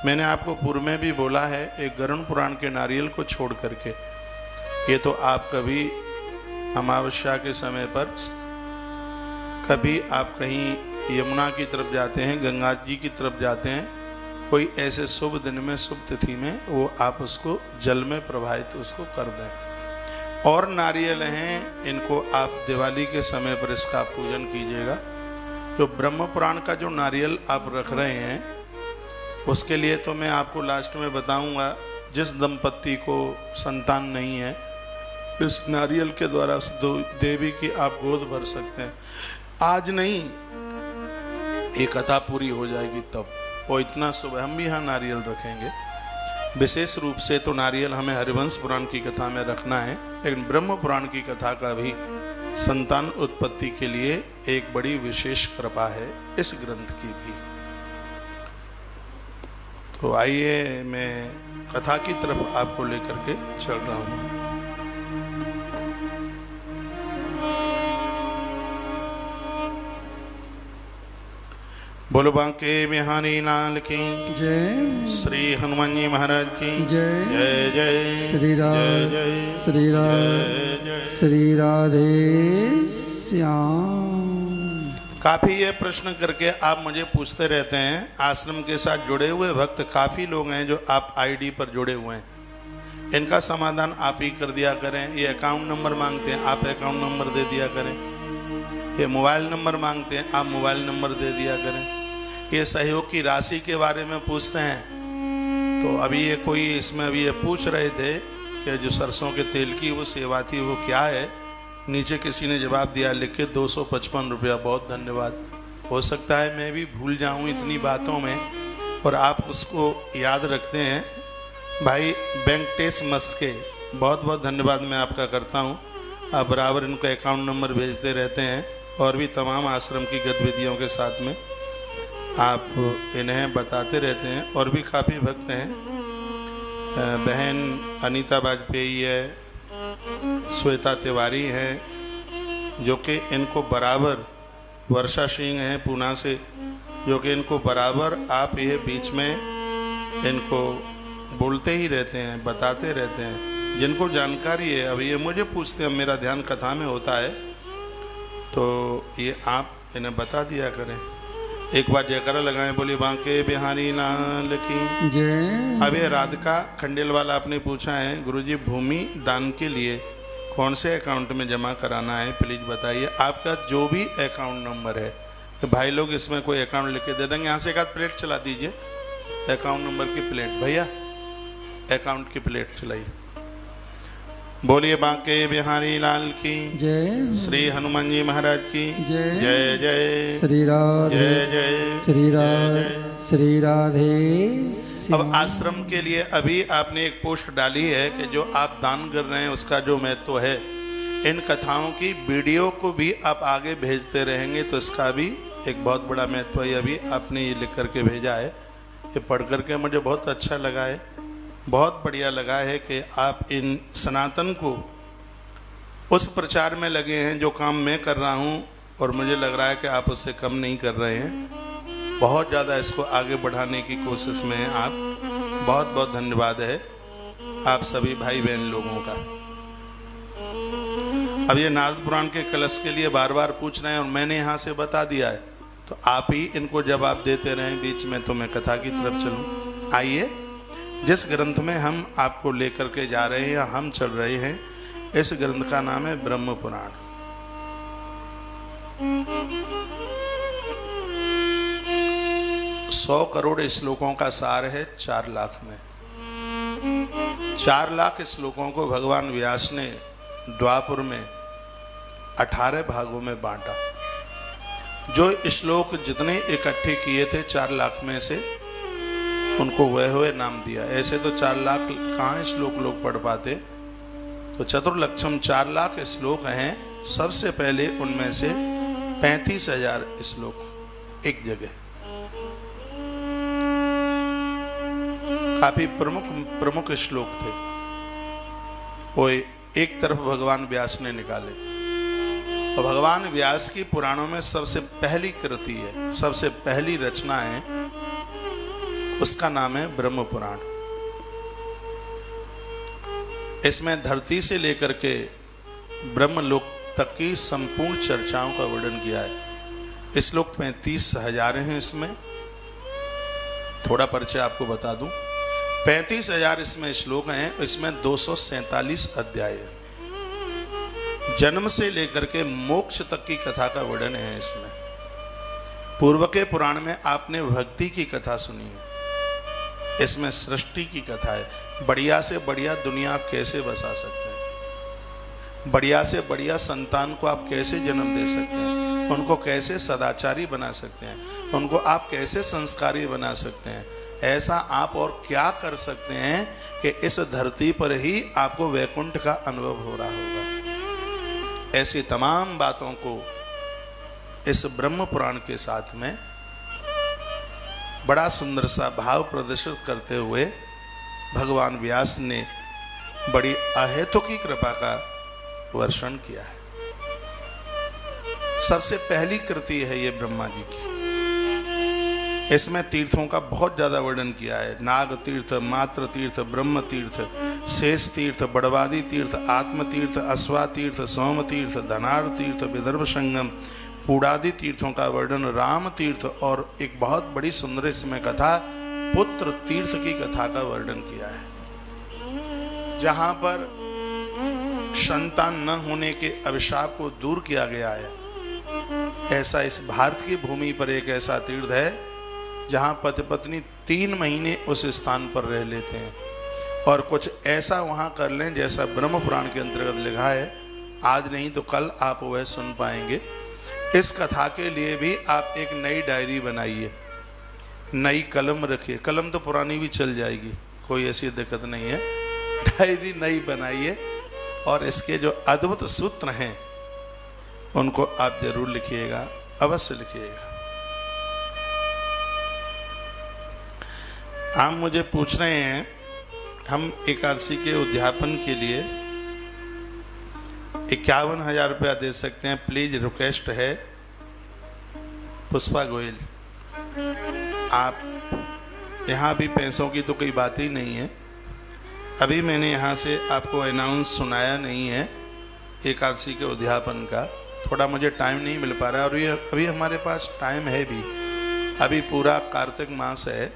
मैंने आपको पूर्व में भी बोला है, एक गरुड़ पुराण के नारियल को छोड़ करके, ये तो आप कभी अमावस्या के समय पर, कभी आप कहीं यमुना की तरफ जाते हैं, गंगा जी की तरफ जाते हैं, कोई ऐसे शुभ दिन में, शुभ तिथि में, वो आप उसको जल में प्रवाहित उसको कर दें। और नारियल हैं, इनको आप दिवाली के समय पर इसका पूजन कीजिएगा। जो ब्रह्म पुराण का जो नारियल आप रख रहे हैं, उसके लिए तो मैं आपको लास्ट में बताऊंगा, जिस दंपत्ति को संतान नहीं है, इस नारियल के द्वारा उस देवी की आप गोद भर सकते हैं। आज नहीं, ये कथा पूरी हो जाएगी तब, वो इतना शुभ। हम भी यहाँ नारियल रखेंगे, विशेष रूप से तो नारियल हमें हरिवंश पुराण की कथा में रखना है, लेकिन ब्रह्म पुराण की कथा का भी संतान उत्पत्ति के लिए एक बड़ी विशेष कृपा है इस ग्रंथ की भी। तो आइए मैं कथा की तरफ आपको लेकर के चल रहा हूँ। बोलो बांके बिहारी लाल की जय, श्री हनुमान जी महाराज की जय, जय जय श्री राम, श्री राम, श्री राधे श्याम। काफी ये प्रश्न करके आप मुझे पूछते रहते हैं। आश्रम के साथ जुड़े हुए भक्त काफी लोग हैं जो आप आईडी पर जुड़े हुए हैं, इनका समाधान आप ही कर दिया करें। ये अकाउंट नंबर मांगते हैं, आप अकाउंट नंबर दे दिया करें। ये मोबाइल नंबर मांगते हैं, आप मोबाइल नंबर दे दिया करें। ये सहयोग की राशि के बारे में पूछते हैं, तो अभी ये कोई इसमें अभी ये पूछ रहे थे कि जो सरसों के तेल की वो सेवा थी वो क्या है। नीचे किसी ने जवाब दिया लिख के 255 रुपया, बहुत धन्यवाद। हो सकता है मैं भी भूल जाऊं इतनी बातों में और आप उसको याद रखते हैं। भाई वेंकटेश मस्के, बहुत बहुत धन्यवाद मैं आपका करता हूं। आप बराबर इनको अकाउंट नंबर भेजते रहते हैं और भी तमाम आश्रम की गतिविधियों के साथ में आप इन्हें बताते रहते हैं। और भी काफ़ी भक्त हैं, बहन अनीता वाजपेयी है, श्वेता तिवारी है, जो कि इनको बराबर, वर्षा सिंह हैं पूना से, जो कि इनको बराबर आप ये बीच में इनको बोलते ही रहते हैं, बताते रहते हैं, जिनको जानकारी है। अब ये मुझे पूछते हैं, मेरा ध्यान कथा में होता है, तो ये आप इन्हें बता दिया करें। एक बार जयकारा लगाएं, बोली बांके बिहारी लाल की जय। अब ये राधिका खंडेल वाला आपने पूछा है, गुरुजी भूमि दान के लिए कौन से अकाउंट में जमा कराना है, प्लीज बताइए। आपका जो भी अकाउंट नंबर है, तो भाई लोग इसमें कोई अकाउंट लिख के दे देंगे। यहाँ से एक आध प्लेट चला दीजिए, अकाउंट नंबर की प्लेट, भैया अकाउंट की प्लेट चलाइए। बोलिए बांके बिहारी लाल की जय। श्री हनुमान जी महाराज की जय। जय जय श्री राधे जय जय श्री राधे श्री राधे। अब आश्रम के लिए अभी आपने एक पोस्ट डाली है कि जो आप दान कर रहे हैं उसका जो महत्व है, इन कथाओं की वीडियो को भी आप आगे भेजते रहेंगे तो इसका भी एक बहुत बड़ा महत्व है। अभी आपने ये लिख करके भेजा है, ये पढ़ करके मुझे बहुत अच्छा लगा है, बहुत बढ़िया लगा है कि आप इन सनातन को उस प्रचार में लगे हैं जो काम मैं कर रहा हूँ, और मुझे लग रहा है कि आप उससे कम नहीं कर रहे हैं, बहुत ज़्यादा इसको आगे बढ़ाने की कोशिश में हैं आप। बहुत बहुत धन्यवाद है आप सभी भाई बहन लोगों का। अब ये नारद पुराण के कलश के लिए बार बार पूछ रहे हैं और मैंने यहाँ से बता दिया है, तो आप ही इनको जवाब देते रहें बीच में, तो मैं कथा की तरफ चलूँ। आइए, जिस ग्रंथ में हम आपको लेकर के जा रहे हैं या हम चल रहे हैं, इस ग्रंथ का नाम है ब्रह्म पुराण। 100 करोड़ श्लोकों का सार है 4 लाख में। 4 लाख श्लोकों को भगवान व्यास ने द्वापर में 18 भागों में बांटा। जो श्लोक जितने इकट्ठे किए थे 4 लाख में से, उनको वह हुए नाम दिया। ऐसे तो 4 लाख कहाँ श्लोक लोग पढ़ पाते, तो चतुर्लक्षम 4 लाख श्लोक हैं। सबसे पहले उनमें से 35,000 श्लोक एक जगह, काफी प्रमुख श्लोक थे, वो एक तरफ भगवान व्यास ने निकाले। और भगवान व्यास की पुराणों में सबसे पहली कृति है, सबसे पहली रचना है, उसका नाम है ब्रह्म पुराण। इसमें धरती से लेकर के ब्रह्मलोक तक की संपूर्ण चर्चाओं का वर्णन किया है। श्लोक 35,000 हैं। इसमें थोड़ा परिचय आपको बता दूं, 35,000 इसमें श्लोक हैं। इसमें 247 अध्याय हैं। जन्म से लेकर के मोक्ष तक की कथा का वर्णन है इसमें। पूर्व के पुराण में आपने भक्ति की कथा सुनी है, इसमें सृष्टि की कथा है। बढ़िया से बढ़िया दुनिया आप कैसे बसा सकते हैं, बढ़िया से बढ़िया संतान को आप कैसे जन्म दे सकते हैं, उनको कैसे सदाचारी बना सकते हैं, उनको आप कैसे संस्कारी बना सकते हैं, ऐसा आप और क्या कर सकते हैं कि इस धरती पर ही आपको वैकुंठ का अनुभव हो रहा होगा। ऐसी तमाम बातों को इस ब्रह्म पुराण के साथ में बड़ा सुंदर सा भाव प्रदर्शित करते हुए भगवान व्यास ने बड़ी अहेतुकी कृपा का वर्षण किया है। सबसे पहली कृति है ये ब्रह्मा जी की। इसमें तीर्थों का बहुत ज्यादा वर्णन किया है। नाग तीर्थ, मात्र तीर्थ, ब्रह्म तीर्थ, शेष तीर्थ, बड़वादी तीर्थ, आत्म तीर्थ, अश्वा तीर्थ, सोम तीर्थ, धनार तीर्थ, विदर्भ संगम, पूड़ादि तीर्थों का वर्णन, राम तीर्थ, और एक बहुत बड़ी सुंदर इसमें कथा पुत्र तीर्थ की कथा का वर्णन किया है, जहां पर संतान न होने के अभिशाप को दूर किया गया है। ऐसा इस भारत की भूमि पर एक ऐसा तीर्थ है जहां पति पत्नी 3 महीने उस स्थान पर रह लेते हैं और कुछ ऐसा वहां कर लें जैसा ब्रह्म पुराण के अंतर्गत लिखा है। आज नहीं तो कल आप वह सुन पाएंगे। इस कथा के लिए भी आप एक नई डायरी बनाइए, नई कलम रखिए। कलम तो पुरानी भी चल जाएगी, कोई ऐसी दिक्कत नहीं है। डायरी नई बनाइए और इसके जो अद्भुत सूत्र हैं उनको आप जरूर लिखिएगा, अवश्य लिखिएगा। आप मुझे पूछ रहे हैं, हम एकादशी के उद्यापन के लिए 51,000 रुपया दे सकते हैं। प्लीज रिक्वेस्ट है पुष्पा गोयल, आप यहाँ भी पैसों की तो कोई बात ही नहीं है। अभी मैंने यहाँ से आपको अनाउंस सुनाया नहीं है एकादशी के उद्यापन का, थोड़ा मुझे टाइम नहीं मिल पा रहा है और ये अभी हमारे पास टाइम है भी, अभी पूरा कार्तिक मास है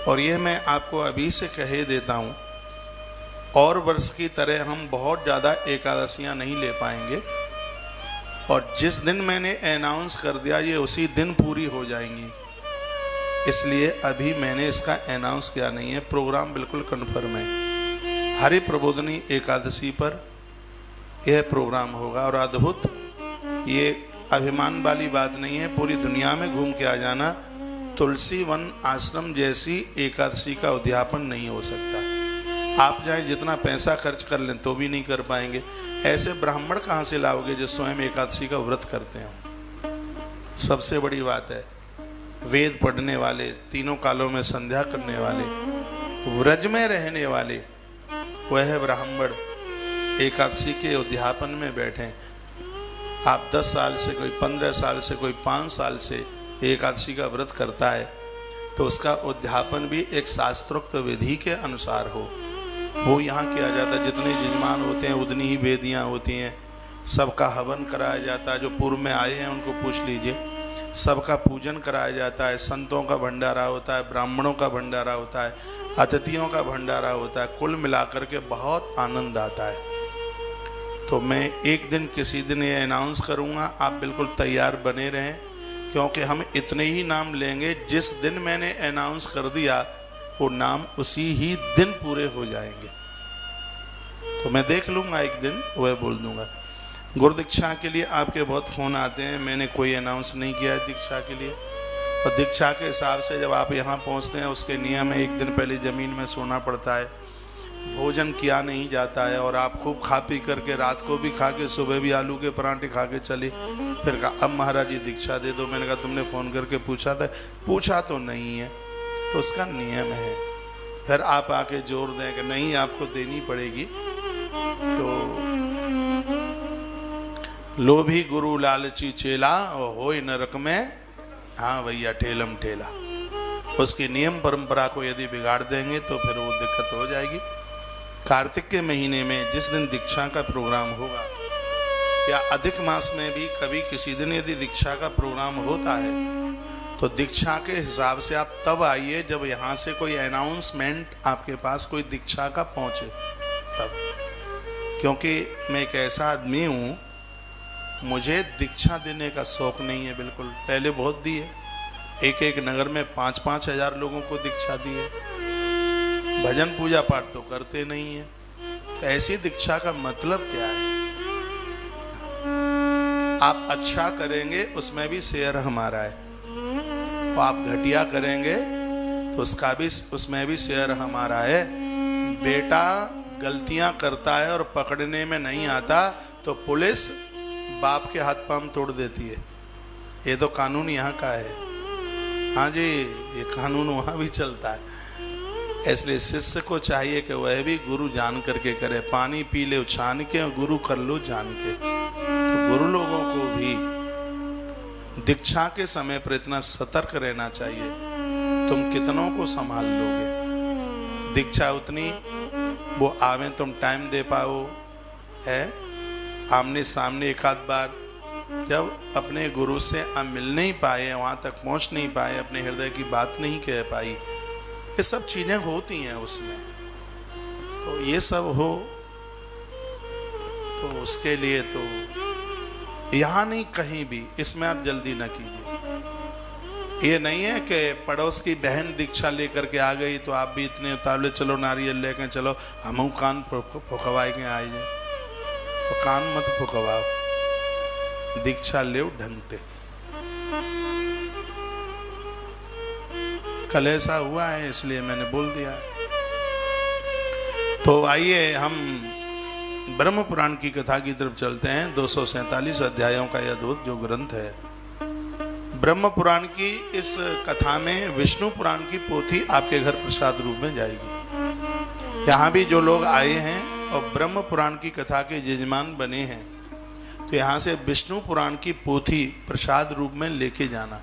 और ये मैं आपको अभी से कहे देता हूँ, और वर्ष की तरह हम बहुत ज़्यादा एकादशियाँ नहीं ले पाएंगे और जिस दिन मैंने अनाउंस कर दिया ये उसी दिन पूरी हो जाएंगी, इसलिए अभी मैंने इसका अनाउंस किया नहीं है। प्रोग्राम बिल्कुल कन्फर्म है, हरि प्रबोधनी एकादशी पर यह प्रोग्राम होगा और अद्भुत, ये अभिमान वाली बात नहीं है, पूरी दुनिया में घूम के आ जाना, तुलसी वन आश्रम जैसी एकादशी का उद्यापन नहीं हो सकता। आप चाहे जितना पैसा खर्च कर लें तो भी नहीं कर पाएंगे। ऐसे ब्राह्मण कहाँ से लाओगे जो स्वयं एकादशी का व्रत करते हैं। सबसे बड़ी बात है, वेद पढ़ने वाले, तीनों कालों में संध्या करने वाले, व्रज में रहने वाले, वह ब्राह्मण एकादशी के उद्यापन में बैठे। आप 10 साल से, कोई 15 साल से, कोई 5 साल से एकादशी का व्रत करता है तो उसका उद्यापन भी एक शास्त्रोक्त विधि के अनुसार हो, वो यहाँ किया जाता है। जितने यजमान होते हैं उतनी ही वेदियाँ होती हैं, सबका हवन कराया जाता है, जो पूर्व में आए हैं उनको पूछ लीजिए, सबका पूजन कराया जाता है, संतों का भंडारा होता है, ब्राह्मणों का भंडारा होता है, अतिथियों का भंडारा होता है, कुल मिलाकर के बहुत आनंद आता है। तो मैं एक दिन किसी दिन ये अनाउंस करूँगा, आप बिल्कुल तैयार बने रहें, क्योंकि हम इतने ही नाम लेंगे, जिस दिन मैंने अनाउंस कर दिया वो नाम उसी ही दिन पूरे हो जाएंगे। तो मैं देख लूँगा एक दिन, वह बोल दूँगा। गुरु दीक्षा के लिए आपके बहुत फ़ोन आते हैं, मैंने कोई अनाउंस नहीं किया है दीक्षा के लिए, और दीक्षा के हिसाब से जब आप यहाँ पहुँचते हैं उसके नियम है, एक दिन पहले ज़मीन में सोना पड़ता है, भोजन किया नहीं जाता है, और आप खूब खा पी करके रात को भी खा के सुबह भी आलू के पराठे खा के चले। फिर कहा अब महाराज जी दीक्षा दे दो। मैंने कहा तुमने फ़ोन करके पूछा था? पूछा तो नहीं है, तो उसका नियम है। फिर आप आके जोर दें कि नहीं आपको देनी पड़ेगी, तो लोभी गुरु लालची चेला और होय नरक में, हाँ भैया ठेलम ठेला। उसकी नियम परंपरा को यदि बिगाड़ देंगे तो फिर वो दिक्कत हो जाएगी। कार्तिक के महीने में जिस दिन दीक्षा का प्रोग्राम होगा, या अधिक मास में भी कभी किसी दिन यदि दीक्षा का प्रोग्राम होता है, तो दीक्षा के हिसाब से आप तब आइए जब यहाँ से कोई अनाउंसमेंट आपके पास कोई दीक्षा का पहुँचे तब। क्योंकि मैं एक ऐसा आदमी हूँ, मुझे दीक्षा देने का शौक नहीं है बिल्कुल। पहले बहुत दिए, एक एक नगर में 5-5 हजार लोगों को दीक्षा दी है। भजन पूजा पाठ तो करते नहीं है, तो ऐसी दीक्षा का मतलब क्या है? आप अच्छा करेंगे उसमें भी शेयर हमारा है, और आप घटिया करेंगे तो उसका भी, उसमें भी शेयर हमारा है। बेटा गलतियां करता है और पकड़ने में नहीं आता तो पुलिस बाप के हाथ पांव तोड़ देती है। ये तो कानून यहाँ का है। हाँ जी, ये कानून वहाँ भी चलता है। इसलिए शिष्य को चाहिए कि वह भी गुरु जान करके करे। पानी पी ले छान के और गुरु कर लो जान के। तो गुरु लोगों को भी दीक्षा के समय पर इतना सतर्क रहना चाहिए। तुम कितनों को संभाल लोगे? दीक्षा उतनी वो आवे तुम टाइम दे पाओ है। आमने सामने एक आध बार जब अपने गुरु से आप मिल नहीं पाए, वहाँ तक पहुँच नहीं पाए, अपने हृदय की बात नहीं कह पाई, ये सब चीज़ें होती हैं उसमें। तो ये सब हो तो उसके लिए तो यहाँ नहीं कहीं भी, इसमें आप जल्दी न कीजिए। ये नहीं है कि पड़ोस की बहन दीक्षा लेकर के आ गई तो आप भी इतने उतावले चलो नारियल लेकर चलो हम कान फुकवाए के आए जाए। तो कान मत फुकवाओ, दीक्षा ले ढंगते। कल ऐसा हुआ है इसलिए मैंने बोल दिया। तो आइए हम ब्रह्म पुराण की कथा की तरफ चलते हैं। 247 अध्यायों का यह अद्भुत जो ग्रंथ है ब्रह्म पुराण की, इस कथा में विष्णु पुराण की पोथी आपके घर प्रसाद रूप में जाएगी। यहाँ भी जो लोग आए हैं और ब्रह्म पुराण की कथा के यजमान बने हैं, तो यहाँ से विष्णु पुराण की पोथी प्रसाद रूप में लेके जाना।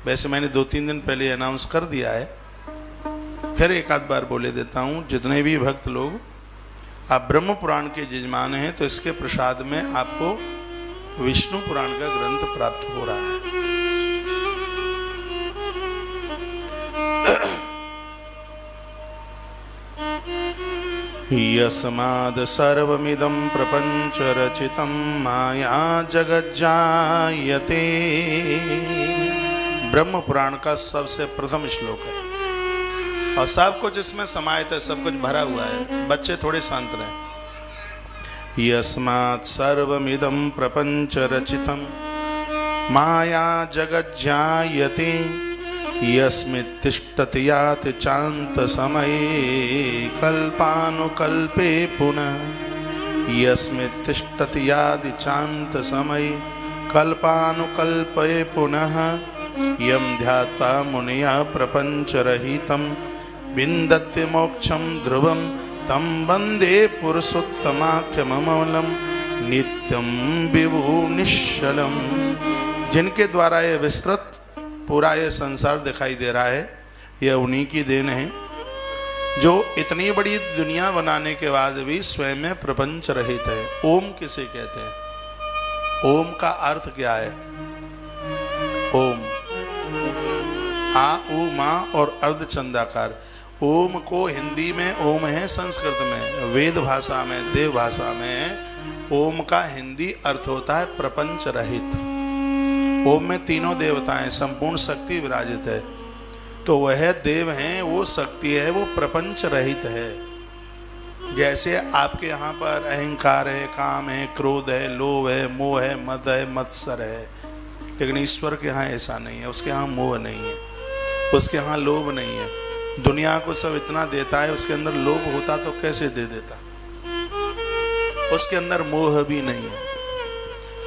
वैसे मैंने 2-3 दिन पहले अनाउंस कर दिया है, फिर एक आध बार बोले देता हूं। जितने भी भक्त लोग आप ब्रह्म पुराण के यजमान हैं, तो इसके प्रसाद में आपको विष्णु पुराण का ग्रंथ प्राप्त हो रहा है। यस्माद् सर्वमिदं प्रपंच रचितं माया जगज्जायते। ब्रह्म पुराण का सबसे प्रथम श्लोक है और सब कुछ इसमें समाहित है, सब कुछ भरा हुआ है। बच्चे थोड़े शांत रहें। यस्मात् सर्वमिदं प्रपंच रचितं माया जगज्जायते यस्मित् तिष्ठति याति चान्त समये कल्पानुकल्पे पुनः। यस्मित् तिष्ठति याति चान्त समये कल्पानुकल्पे पुनः। यं ध्यात्वा मुनयः प्रपञ्चरहितं विन्दति मोक्षं ध्रुवं तं वन्दे पुरुषोत्तमाख्यममलं नित्यं विभुनिश्चलम्। जिनके द्वारा ये विस्तृत पूरा ये संसार दिखाई दे रहा है, यह उन्हीं की देन है, जो इतनी बड़ी दुनिया बनाने के बाद भी स्वयं में प्रपंच रहित है। ओम किसे कहते हैं? ओम का अर्थ क्या है? ओम आ उ मा और अर्धचंदाकार। ओम को हिंदी में ओम है, संस्कृत में, वेद भाषा में, देव भाषा में ओम का हिंदी अर्थ होता है प्रपंच रहित। ओम में तीनों देवताएं, संपूर्ण शक्ति विराजित है, तो वह देव हैं, वो शक्ति है, वो प्रपंच रहित है। जैसे आपके यहाँ पर अहंकार है, काम है, क्रोध है, लोभ है, मोह है, मद है, मत्सर है, लेकिन ईश्वर के यहाँ ऐसा नहीं है। उसके यहाँ मोह नहीं है, उसके यहाँ लोभ नहीं है। दुनिया को सब इतना देता है, उसके अंदर लोभ होता तो कैसे दे देता? उसके अंदर मोह भी नहीं है।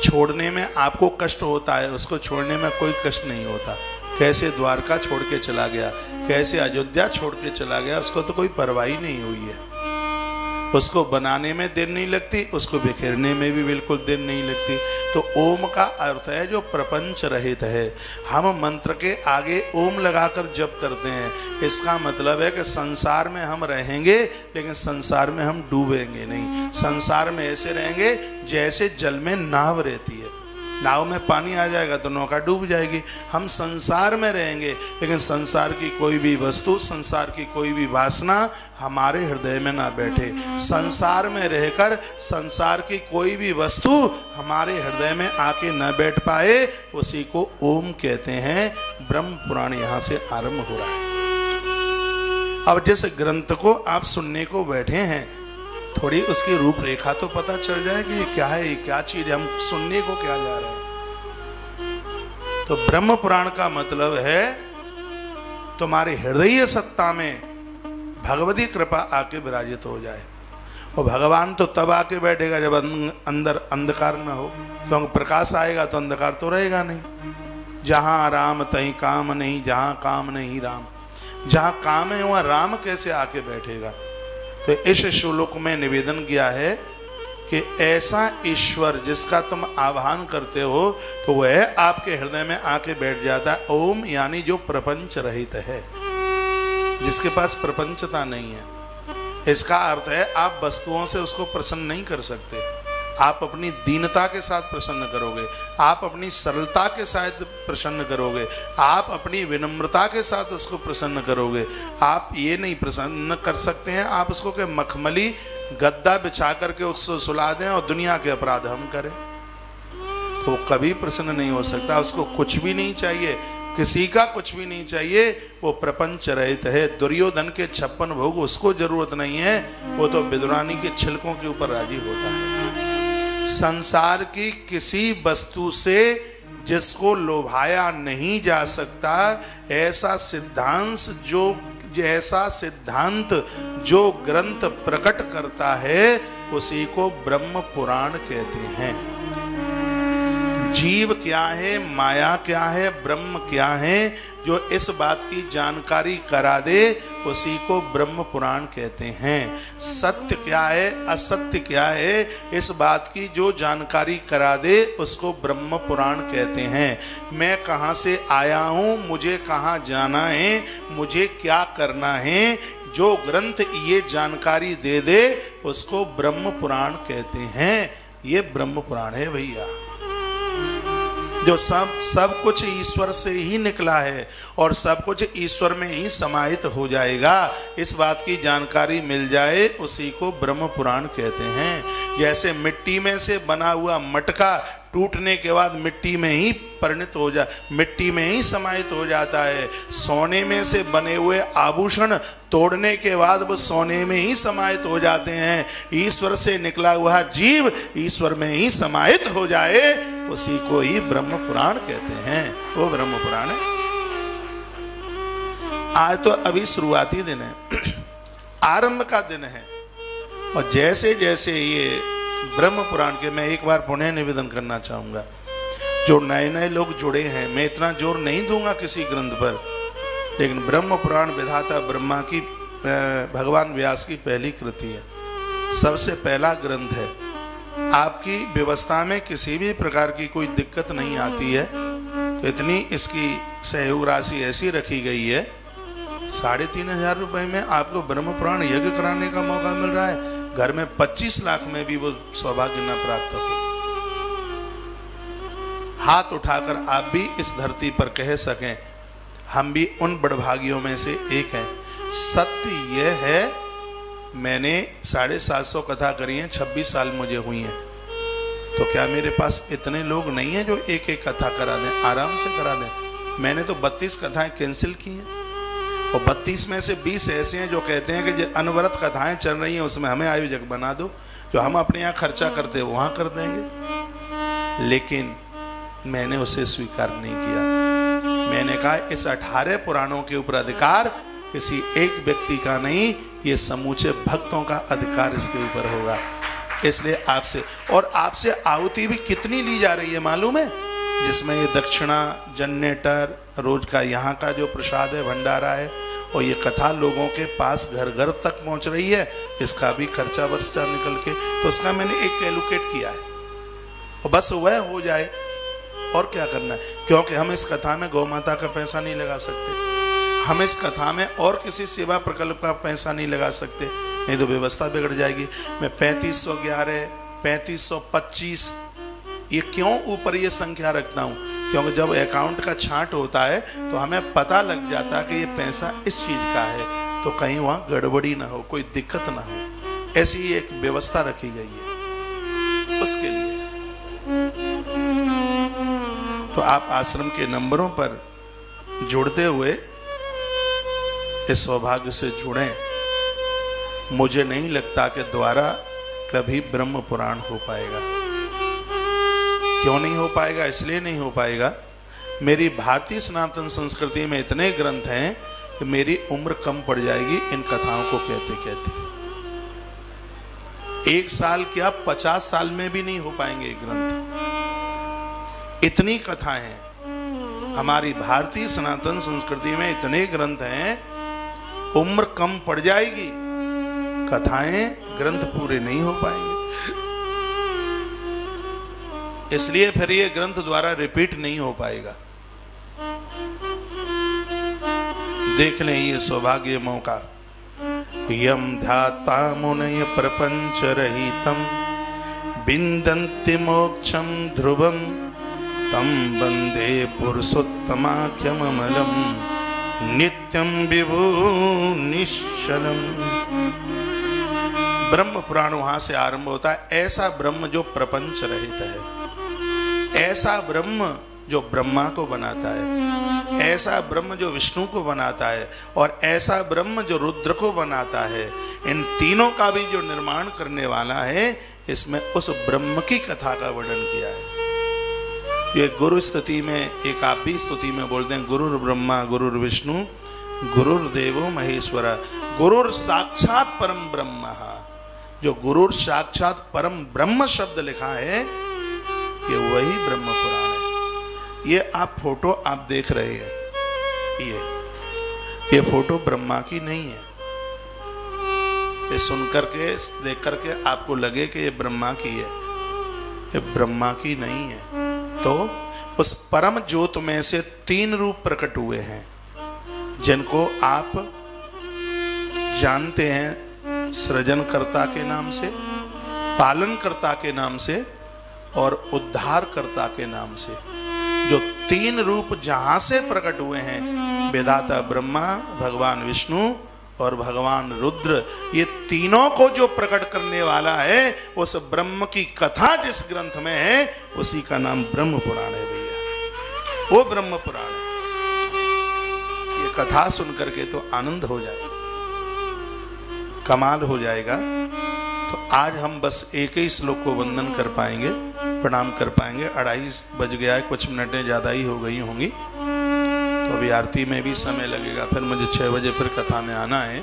छोड़ने में आपको कष्ट होता है, उसको छोड़ने में कोई कष्ट नहीं होता। कैसे द्वारका छोड़ के चला गया, कैसे अयोध्या छोड़ के चला गया, उसको तो कोई परवाह ही नहीं हुई है। उसको बनाने में देर नहीं लगती, उसको बिखेरने में भी बिल्कुल देर नहीं लगती। तो ओम का अर्थ है जो प्रपंच रहित है। हम मंत्र के आगे ओम लगाकर जप करते हैं, इसका मतलब है कि संसार में हम रहेंगे, लेकिन संसार में हम डूबेंगे नहीं। संसार में ऐसे रहेंगे जैसे जल में नाव रहती है। नाव में पानी आ जाएगा तो नौका डूब जाएगी। हम संसार में रहेंगे, लेकिन संसार की कोई भी वस्तु, संसार की कोई भी वासना हमारे हृदय में ना बैठे। संसार में रहकर संसार की कोई भी वस्तु हमारे हृदय में आके न बैठ पाए, उसी को ओम कहते हैं। ब्रह्म पुराण यहाँ से आरंभ हो रहा है। अब जिस ग्रंथ को आप सुनने को बैठे हैं, थोड़ी उसकी रूपरेखा तो पता चल जाए कि ये क्या है, ये क्या चीज, हम सुनने को क्या जा रहे हैं। तो ब्रह्म पुराण का मतलब है तुम्हारे हृदय सत्ता में भगवती कृपा आके विराजित हो जाए। और भगवान तो तब आके बैठेगा जब अंदर अंधकार न हो, क्योंकि प्रकाश आएगा तो अंधकार तो रहेगा नहीं। जहां राम तहीं काम नहीं, जहां काम नहीं राम। जहां काम है वहां राम कैसे आके बैठेगा? तो इस श्लोक में निवेदन किया है कि ऐसा ईश्वर जिसका तुम आह्वान करते हो, तो वह आपके हृदय में आके बैठ जाता है। ओम यानी जो प्रपंच रहित है, जिसके पास प्रपंचता नहीं है। इसका अर्थ है आप वस्तुओं से उसको प्रसन्न नहीं कर सकते। आप अपनी दीनता के साथ प्रसन्न करोगे, आप अपनी सरलता के साथ प्रसन्न करोगे, आप अपनी विनम्रता के साथ उसको प्रसन्न करोगे। आप ये नहीं प्रसन्न कर सकते हैं आप उसको के मखमली गद्दा बिछा करके उसको सुला दें और दुनिया के अपराध हम करें, तो वो कभी प्रसन्न नहीं हो सकता। उसको कुछ भी नहीं चाहिए, किसी का कुछ भी नहीं चाहिए, वो प्रपंच रहित है। दुर्योधन के 56 भोग उसको जरूरत नहीं है, वो तो विदुरानी के छिलकों के ऊपर राजी होता है। संसार की किसी वस्तु से जिसको लोभाया नहीं जा सकता, ऐसा सिद्धांत जो ग्रंथ प्रकट करता है, उसी को ब्रह्म पुराण कहते हैं। जीव क्या है, माया क्या है, ब्रह्म क्या है, जो इस बात की जानकारी करा दे, उसी को ब्रह्म पुराण कहते हैं। सत्य क्या है, असत्य क्या है, इस बात की जो जानकारी करा दे उसको ब्रह्म पुराण कहते हैं। मैं कहाँ से आया हूँ, मुझे कहाँ जाना है, मुझे क्या करना है, जो ग्रंथ ये जानकारी दे दे उसको ब्रह्म पुराण कहते हैं। ये ब्रह्म पुराण है भैया, जो सब कुछ ईश्वर से ही निकला है और सब कुछ ईश्वर में ही समाहित हो जाएगा। इस बात की जानकारी मिल जाए उसी को ब्रह्म पुराण कहते हैं। जैसे मिट्टी में से बना हुआ मटका टूटने के बाद मिट्टी में ही परिणत हो मिट्टी में ही समाहित हो जाता है। सोने में से बने हुए आभूषण तोड़ने के बाद वो सोने में ही समाहित हो जाते हैं। ईश्वर से निकला हुआ जीव ईश्वर में ही समाहित हो जाए उसी को ही ब्रह्म पुराण कहते हैं। वो ब्रह्म पुराण है। आज तो अभी शुरुआती दिन है, आरंभ का दिन है, और जैसे जैसे ये ब्रह्म पुराण के, मैं एक बार पुनः निवेदन करना चाहूंगा, जो नए नए लोग जुड़े हैं, मैं इतना जोर नहीं दूंगा किसी ग्रंथ पर, लेकिन ब्रह्म पुराण विधाता ब्रह्मा की, भगवान व्यास की पहली कृति है, सबसे पहला ग्रंथ है। आपकी व्यवस्था में किसी भी प्रकार की कोई दिक्कत नहीं आती है। इतनी इसकी सहयोग राशि ऐसी रखी गई है, 3,500 रुपए में आपको ब्रह्म पुराण यज्ञ कराने का मौका मिल रहा है। घर में 25 लाख में भी वो सौभाग्य न प्राप्त हो। हाथ उठाकर आप भी इस धरती पर कह सकें हम भी उन बड़भागियों में से एक हैं। सत्य यह है, मैंने 750 कथा करी हैं, 26 साल मुझे हुई हैं, तो क्या मेरे पास इतने लोग नहीं हैं जो एक एक कथा करा दें? आराम से करा दें। मैंने तो 32 कथाएं कैंसिल की हैं, और 32 में से 20 ऐसे हैं जो कहते हैं कि जो अनवरत कथाएं चल रही हैं उसमें हमें आयोजक बना दो, जो हम अपने यहाँ खर्चा करते वहां कर देंगे। लेकिन मैंने उसे स्वीकार नहीं किया। मैंने कहा इस 18 पुराणों के ऊपर अधिकार किसी एक व्यक्ति का नहीं, ये समूचे भक्तों का अधिकार इसके ऊपर होगा। इसलिए आपसे, और आपसे आहुति भी कितनी ली जा रही है मालूम है? जिसमें ये दक्षिणा, जनरेटर, रोज का यहाँ का जो प्रसाद है, भंडारा है, और ये कथा लोगों के पास घर घर तक पहुँच रही है, इसका भी खर्चा वर्चा निकल के, तो उसका मैंने एक एलोकेट किया है, और बस वह हो जाए। और क्या करना है? क्योंकि हम इस कथा में गौ माता का पैसा नहीं लगा सकते, हम इस कथा में और किसी सेवा प्रकल्प का पैसा नहीं लगा सकते, नहीं तो व्यवस्था बिगड़ जाएगी। मैं 3511, 3525 ये क्यों ऊपर ये संख्या रखता हूँ? क्योंकि जब अकाउंट का छांट होता है तो हमें पता लग जाता कि ये पैसा इस चीज का है, तो कहीं वहां गड़बड़ी ना हो, कोई दिक्कत ना हो, ऐसी एक व्यवस्था रखी गई है उसके लिए। तो आप आश्रम के नंबरों पर जुड़ते हुए इस सौभाग्य से जुड़ें। मुझे नहीं लगता कि द्वारा कभी ब्रह्म पुराण हो पाएगा। क्यों नहीं हो पाएगा? इसलिए नहीं हो पाएगा, मेरी भारतीय सनातन संस्कृति में इतने ग्रंथ हैं कि मेरी उम्र कम पड़ जाएगी इन कथाओं को कहते कहते। 1 साल क्या 50 साल में भी नहीं हो पाएंगे ग्रंथ, इतनी कथाएं हैं। हमारी भारतीय सनातन संस्कृति में इतने ग्रंथ हैं, उम्र कम पड़ जाएगी, कथाएं ग्रंथ पूरे नहीं हो पाएंगे। इसलिए फिर ये ग्रंथ द्वारा रिपीट नहीं हो पाएगा। देख लें ये सौभाग्य मौका। यम ध्यात्वा मुनय प्रपंच रहितम बिंदन्ति मोक्षम ध्रुवम तम वंदे पुरुषोत्तमाख्यममलम नित्यम विभू निश्चलम। ब्रह्म पुराण वहां से आरंभ होता है। ऐसा ब्रह्म जो प्रपंच रहित है, ऐसा ब्रह्म जो ब्रह्मा को बनाता है, ऐसा ब्रह्म जो विष्णु को बनाता है, और ऐसा ब्रह्म जो रुद्र को बनाता है, इन तीनों का भी जो निर्माण करने वाला है, इसमें उस ब्रह्म की कथा का वर्णन किया है। ये गुरु स्तुति में, एक आप भी स्तुति में बोलते हैं, गुरुर ब्रह्मा गुरुर विष्णु गुरुर्देवो महेश्वर। गुरुर साक्षात परम ब्रह्म। जो गुरुर साक्षात परम ब्रह्म शब्द लिखा है, ये वही ब्रह्म पुराण है। ये आप फोटो आप देख रहे हैं, ये ये फोटो ब्रह्मा की नहीं है। ये सुन करके देख करके आपको लगे कि ये ब्रह्मा की है, ये ब्रह्मा की नहीं है। तो उस परम ज्योत में से 3 रूप प्रकट हुए हैं जिनको आप जानते हैं, सृजनकर्ता के नाम से, पालनकर्ता के नाम से और उद्धारकर्ता के नाम से। जो 3 रूप जहां से प्रकट हुए हैं, विधाता ब्रह्मा, भगवान विष्णु और भगवान रुद्र, ये तीनों को जो प्रकट करने वाला है, उस ब्रह्म की कथा जिस ग्रंथ में है उसी का नाम ब्रह्म पुराण है भैया। वो ब्रह्म पुराण है। ये कथा सुन करके तो आनंद हो जाएगा, कमाल हो जाएगा। तो आज हम बस एक ही श्लोक को वंदन कर पाएंगे, प्रणाम कर पाएंगे। 2:30 बज गया है, कुछ मिनटें ज्यादा ही हो गई होंगी, तो अभी आरती में भी समय लगेगा, फिर मुझे 6 बजे फिर कथा में आना है।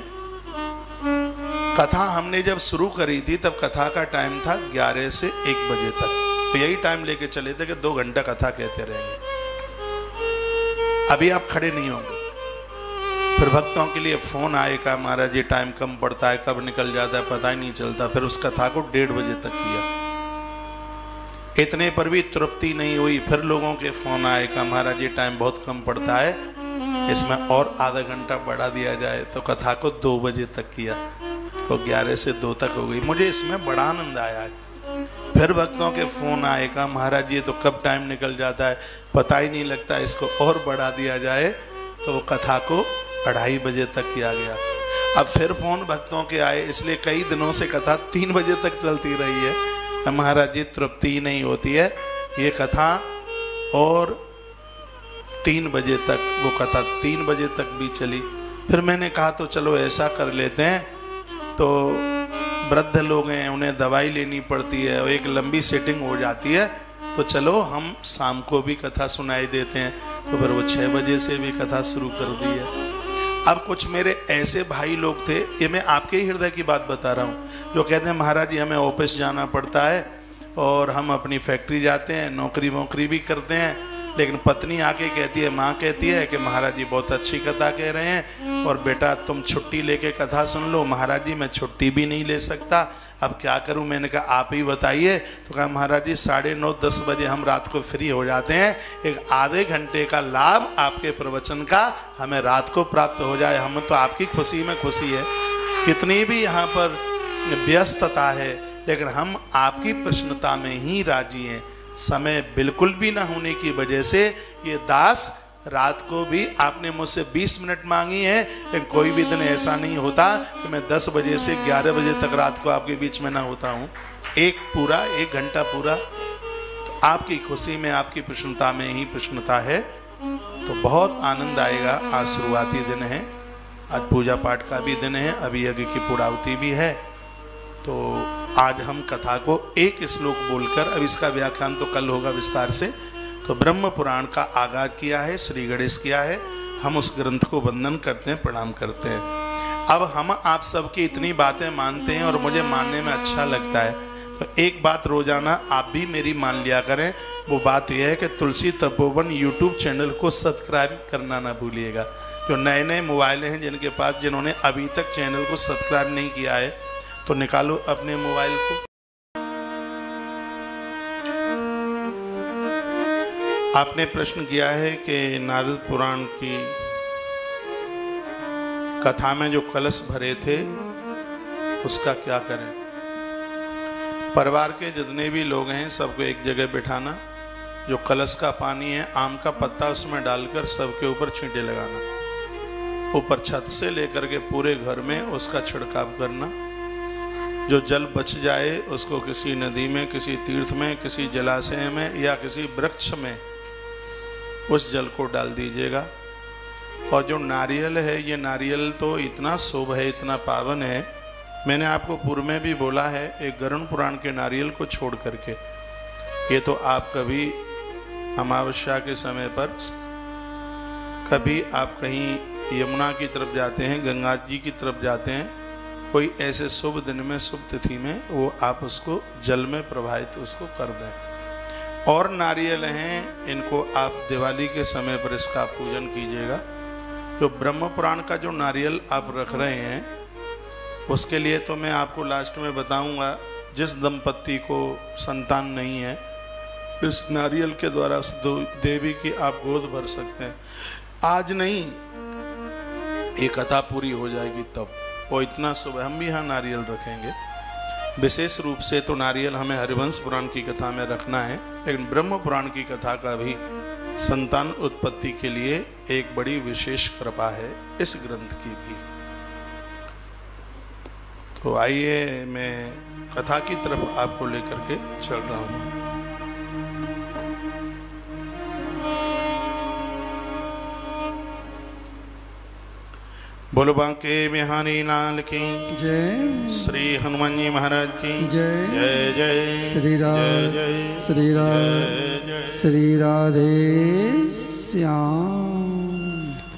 कथा हमने जब शुरू करी थी तब कथा का टाइम था 11 से 1 बजे तक, तो यही टाइम लेके चले थे कि 2 घंटा कथा कहते रहेंगे। अभी आप खड़े नहीं होंगे, फिर भक्तों के लिए फोन आएगा, महाराज ये टाइम कम पड़ता है, कब निकल जाता है पता ही नहीं चलता। फिर उस कथा को 1:30 बजे तक किया, इतने पर भी तृप्ति नहीं हुई। फिर लोगों के फोन आएगा, महाराज ये टाइम बहुत कम पड़ता है, इसमें और आधा घंटा बढ़ा दिया जाए। तो कथा को 2 बजे तक किया, तो 11 से 2 तक हो गई। मुझे इसमें बड़ा आनंद आया। फिर भक्तों के फोन आएगा, महाराज ये तो कब टाइम निकल जाता है पता ही नहीं लगता, इसको और बढ़ा दिया जाए। तो वो कथा को 2:30 बजे तक किया गया। अब फिर फोन भक्तों के आए, इसलिए कई दिनों से कथा 3 बजे तक चलती रही है। महाराज जी तृप्ति ही नहीं होती है, ये कथा और 3 बजे तक, वो कथा 3 बजे तक भी चली। फिर मैंने कहा तो चलो ऐसा कर लेते हैं, तो वृद्ध लोग हैं, उन्हें दवाई लेनी पड़ती है और एक लंबी सेटिंग हो जाती है, तो चलो हम शाम को भी कथा सुनाई देते हैं। तो फिर वो 6 बजे से भी कथा शुरू कर दी है। अब कुछ मेरे ऐसे भाई लोग थे, ये मैं आपके ही हृदय की बात बता रहा हूँ, जो कहते हैं महाराज जी हमें ऑफिस जाना पड़ता है और हम अपनी फैक्ट्री जाते हैं, नौकरी भी करते हैं, लेकिन पत्नी आके कहती है, माँ कहती है कि महाराज जी बहुत अच्छी कथा कह रहे हैं और बेटा तुम छुट्टी लेके कथा सुन लो। महाराज जी मैं छुट्टी भी नहीं ले सकता, अब क्या करूं? मैंने कहा आप ही बताइए। तो कहा महाराज जी 9:30-10 बजे हम रात को फ्री हो जाते हैं, एक आधे घंटे का लाभ आपके प्रवचन का हमें रात को प्राप्त हो जाए, हम तो आपकी खुशी में खुशी है। कितनी भी यहाँ पर व्यस्तता है, लेकिन हम आपकी प्रसन्नता में ही राजी हैं। समय बिल्कुल भी ना होने की वजह से ये दास रात को भी आपने मुझसे 20 मिनट मांगी है, लेकिन कोई भी दिन ऐसा नहीं होता कि मैं 10 बजे से 11 बजे तक रात को आपके बीच में ना होता हूँ। 1 घंटा पूरा तो आपकी खुशी में, आपकी प्रसन्नता में ही प्रसन्नता है। तो बहुत आनंद आएगा। आज शुरुआती दिन है, आज पूजा पाठ का भी दिन है, अभी यज्ञ की पूर्णाहुति भी है। तो आज हम कथा को एक श्लोक बोलकर, अब इसका व्याख्यान तो कल होगा विस्तार से, तो ब्रह्म पुराण का आगाज किया है, श्री गणेश किया है। हम उस ग्रंथ को वंदन करते हैं, प्रणाम करते हैं। अब हम आप सबकी इतनी बातें मानते हैं और मुझे मानने में अच्छा लगता है, तो एक बात रोजाना आप भी मेरी मान लिया करें। वो बात यह है कि तुलसी तपोवन यूट्यूब चैनल को सब्सक्राइब करना ना भूलिएगा। जो नए नए मोबाइल हैं जिनके पास, जिन्होंने अभी तक चैनल को सब्सक्राइब नहीं किया है, तो निकालो अपने मोबाइल को। आपने प्रश्न किया है कि नारद पुराण की कथा में जो कलश भरे थे उसका क्या करें। परिवार के जितने भी लोग हैं सबको एक जगह बिठाना, जो कलश का पानी है आम का पत्ता उसमें डालकर सबके ऊपर छींटे लगाना, ऊपर छत से लेकर के पूरे घर में उसका छिड़काव करना। जो जल बच जाए उसको किसी नदी में, किसी तीर्थ में, किसी जलाशय में या किसी वृक्ष में उस जल को डाल दीजिएगा। और जो नारियल है, ये नारियल तो इतना शुभ है, इतना पावन है, मैंने आपको पूर्व में भी बोला है, एक गरुड़ पुराण के नारियल को छोड़ करके, ये तो आप कभी अमावस्या के समय पर, कभी आप कहीं यमुना की तरफ जाते हैं, गंगा जी की तरफ जाते हैं, कोई ऐसे शुभ दिन में, शुभ तिथि में, वो आप उसको जल में प्रवाहित उसको कर दें। और नारियल हैं, इनको आप दिवाली के समय पर इसका पूजन कीजिएगा। जो ब्रह्म पुराण का जो नारियल आप रख रहे हैं, उसके लिए तो मैं आपको लास्ट में बताऊंगा। जिस दंपत्ति को संतान नहीं है, इस नारियल के द्वारा उस देवी की आप गोद भर सकते हैं। आज नहीं, ये कथा पूरी हो जाएगी तब। वो इतना शुभ, हम भी यहाँ नारियल रखेंगे। विशेष रूप से तो नारियल हमें हरिवंश पुराण की कथा में रखना है, लेकिन ब्रह्म पुराण की कथा का भी संतान उत्पत्ति के लिए एक बड़ी विशेष कृपा है इस ग्रंथ की भी। तो आइए मैं कथा की तरफ आपको लेकर के चल रहा हूं। बोलो बांके बिहारी लाल की जय। श्री हनुमान जी महाराज की जय। जय जय श्री राधे जय श्री जय जय। श्री राधे श्याम।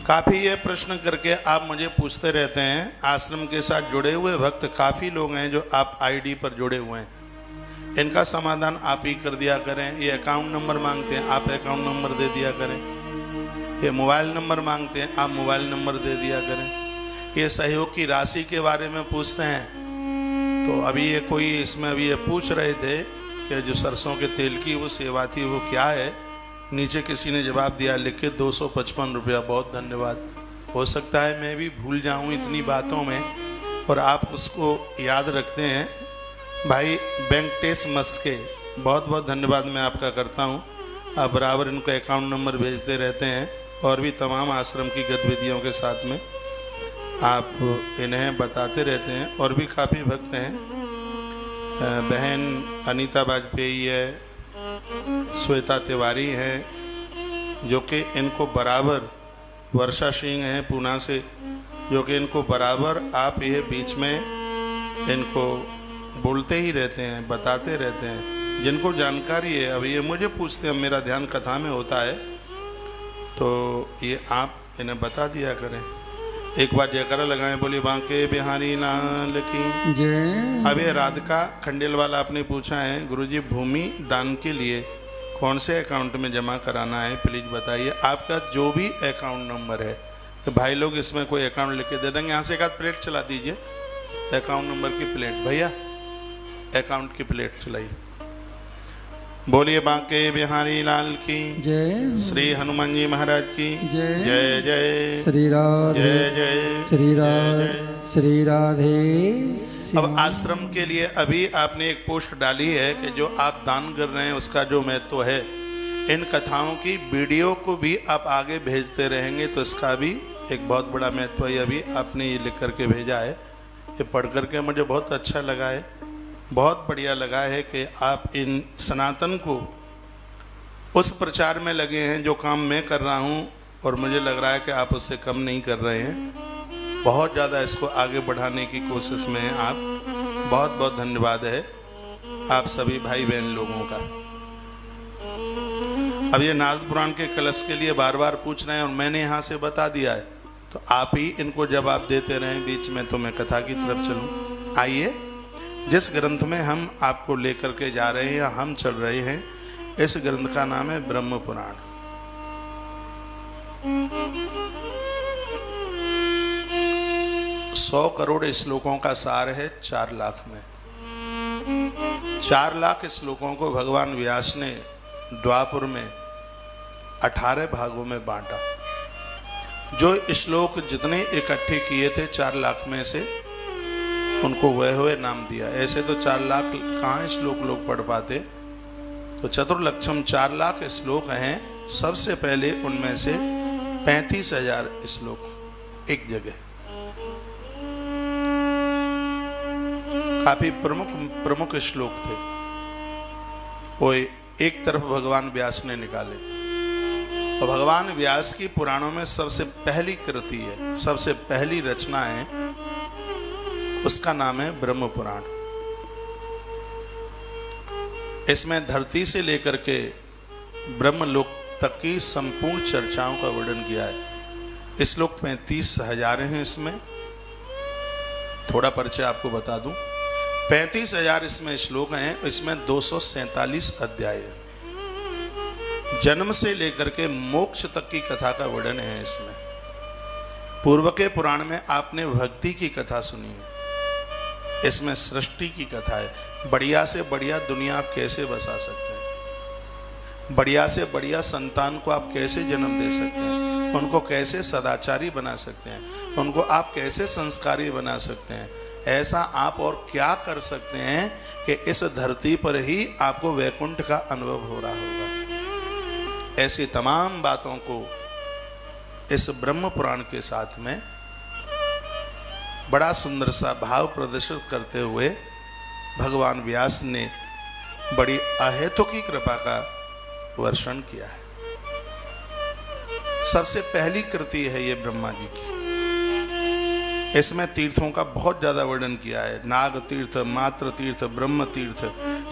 काफी ये प्रश्न करके आप मुझे पूछते रहते हैं। आश्रम के साथ जुड़े हुए भक्त काफी लोग हैं जो आप आईडी पर जुड़े हुए हैं। इनका समाधान आप ही कर दिया करें। ये अकाउंट नंबर मांगते हैं, आप अकाउंट नंबर दे दिया करें। ये मोबाइल नंबर मांगते हैं, आप मोबाइल नंबर दे दिया करें। ये सहयोग की राशि के बारे में पूछते हैं, तो अभी ये कोई इसमें अभी ये पूछ रहे थे कि जो सरसों के तेल की वो सेवा थी वो क्या है। नीचे किसी ने जवाब दिया लिख के 255 रुपया। बहुत धन्यवाद। हो सकता है मैं भी भूल जाऊं इतनी बातों में, और आप उसको याद रखते हैं। भाई वेंकटेश मस्के, बहुत बहुत धन्यवाद मैं आपका करता हूं। आप बराबर इनको अकाउंट नंबर भेजते रहते हैं, और भी तमाम आश्रम की गतिविधियों के साथ में आप इन्हें बताते रहते हैं। और भी काफ़ी भक्त हैं। बहन अनीता वाजपेयी है, श्वेता तिवारी है, जो कि इनको बराबर, वर्षा सिंह है पूना से, जो कि इनको बराबर आप ये बीच में इनको बोलते ही रहते हैं, बताते रहते हैं। जिनको जानकारी है, अभी ये मुझे पूछते हैं, मेरा ध्यान कथा में होता है, तो ये आप इन्हें बता दिया करें। एक बार जयकारा लगाएं, बोली बांके बिहारी लाल की जय। अब ये राधिका खंडेल वाला आपने पूछा है, गुरुजी भूमि दान के लिए कौन से अकाउंट में जमा कराना है, प्लीज बताइए। आपका जो भी अकाउंट नंबर है, तो भाई लोग इसमें कोई अकाउंट लिख के दे देंगे। यहाँ से एक आध प्लेट चला दीजिए, अकाउंट नंबर की प्लेट। भैया अकाउंट की प्लेट चलाइए। बोलिए बांके बिहारी लाल की जय। श्री हनुमान जी महाराज की जय। जय जय श्री राधे जय जय श्री राधे श्री राधे अब श्याम। आश्रम के लिए अभी आपने एक पोस्ट डाली है कि जो आप दान कर रहे हैं उसका जो महत्व है, इन कथाओं की वीडियो को भी आप आगे भेजते रहेंगे तो इसका भी एक बहुत बड़ा महत्व है। अभी आपने ये लिख करके भेजा है, ये पढ़ करके मुझे बहुत अच्छा लगा है, बहुत बढ़िया लगा है कि आप इन सनातन को उस प्रचार में लगे हैं जो काम मैं कर रहा हूँ, और मुझे लग रहा है कि आप उससे कम नहीं कर रहे हैं। बहुत ज़्यादा इसको आगे बढ़ाने की कोशिश में हैं आप। बहुत बहुत धन्यवाद है आप सभी भाई बहन लोगों का। अब ये नारद पुराण के कलश के लिए बार बार पूछ रहे हैं, और मैंने यहाँ से बता दिया है, तो आप ही इनको जवाब देते रहें बीच में, तो मैं कथा की तरफ चलूँ। आइए, जिस ग्रंथ में हम आपको लेकर के जा रहे हैं या हम चल रहे हैं, इस ग्रंथ का नाम है ब्रह्म पुराण। 100 करोड़ श्लोकों का सार है 4 लाख में। 4 लाख श्लोकों को भगवान व्यास ने द्वापर में 18 भागों में बांटा। जो श्लोक जितने इकट्ठे किए थे 4 लाख में से, उनको वह हुए नाम दिया। ऐसे तो 4 लाख कहाँ श्लोक लोग पढ़ पाते, तो चतुर्लक्षम 4 लाख श्लोक हैं। सबसे पहले उनमें से 35,000 श्लोक एक जगह, काफी प्रमुख श्लोक थे, वो एक तरफ भगवान व्यास ने निकाले। और भगवान व्यास की पुराणों में सबसे पहली कृति है, सबसे पहली रचना है, उसका नाम है ब्रह्म पुराण। इसमें धरती से लेकर के ब्रह्मलोक तक की संपूर्ण चर्चाओं का वर्णन किया है। श्लोक 35,000 हैं। इसमें थोड़ा परिचय आपको बता दूं, 35,000 इसमें श्लोक हैं। इसमें 247 अध्याय हैं। जन्म से लेकर के मोक्ष तक की कथा का वर्णन है इसमें। पूर्व के पुराण में आपने भक्ति की कथा सुनी है, इसमें सृष्टि की कथा है। बढ़िया से बढ़िया दुनिया आप कैसे बसा सकते हैं, बढ़िया से बढ़िया संतान को आप कैसे जन्म दे सकते हैं, उनको कैसे सदाचारी बना सकते हैं, उनको आप कैसे संस्कारी बना सकते हैं। ऐसा आप और क्या कर सकते हैं कि इस धरती पर ही आपको वैकुंठ का अनुभव हो रहा होगा। ऐसी तमाम बातों को इस ब्रह्म पुराण के साथ में बड़ा सुंदर सा भाव प्रदर्शित करते हुए भगवान व्यास ने बड़ी अहेतुकी कृपा का वर्णन किया है। सबसे पहली कृति है ये ब्रह्मा जी की। इसमें तीर्थों का बहुत ज्यादा वर्णन किया है। नाग तीर्थ, मात्र तीर्थ, ब्रह्म तीर्थ,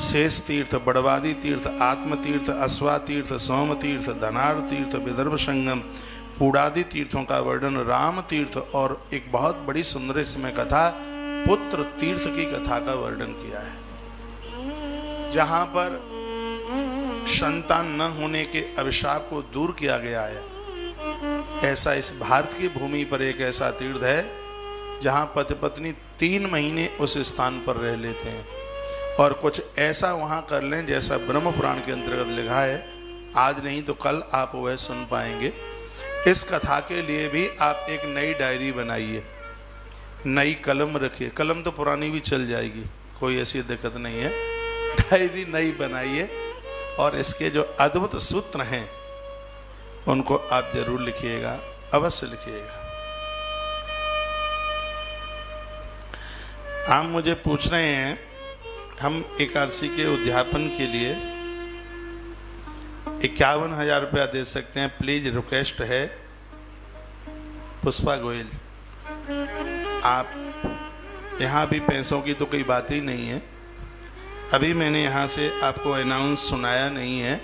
शेष तीर्थ, बड़वादी तीर्थ, आत्म तीर्थ, अश्वा तीर्थ, सोम तीर्थ, धनार तीर्थ, विदर्भ संगम, पूड़ादि तीर्थों का वर्णन, राम तीर्थ और एक बहुत बड़ी सुंदर इसमें कथा पुत्र तीर्थ की कथा का वर्णन किया है, जहां पर संतान न होने के अभिशाप को दूर किया गया है। ऐसा इस भारत की भूमि पर एक ऐसा तीर्थ है जहां पति पत्नी 3 महीने उस स्थान पर रह लेते हैं और कुछ ऐसा वहां कर लें जैसा ब्रह्म पुराण के अंतर्गत लिखा है। आज नहीं तो कल आप वह सुन पाएंगे। इस कथा के लिए भी आप एक नई डायरी बनाइए, नई कलम रखिए। कलम तो पुरानी भी चल जाएगी, कोई ऐसी दिक्कत नहीं है। डायरी नई बनाइए और इसके जो अद्भुत सूत्र हैं उनको आप जरूर लिखिएगा, अवश्य लिखिएगा। आप मुझे पूछ रहे हैं हम एकादशी के उद्यापन के लिए 51,000 रुपया दे सकते हैं। प्लीज रिक्वेस्ट है पुष्पा गोयल, आप यहाँ भी पैसों की तो कोई बात ही नहीं है। अभी मैंने यहाँ से आपको अनाउंस सुनाया नहीं है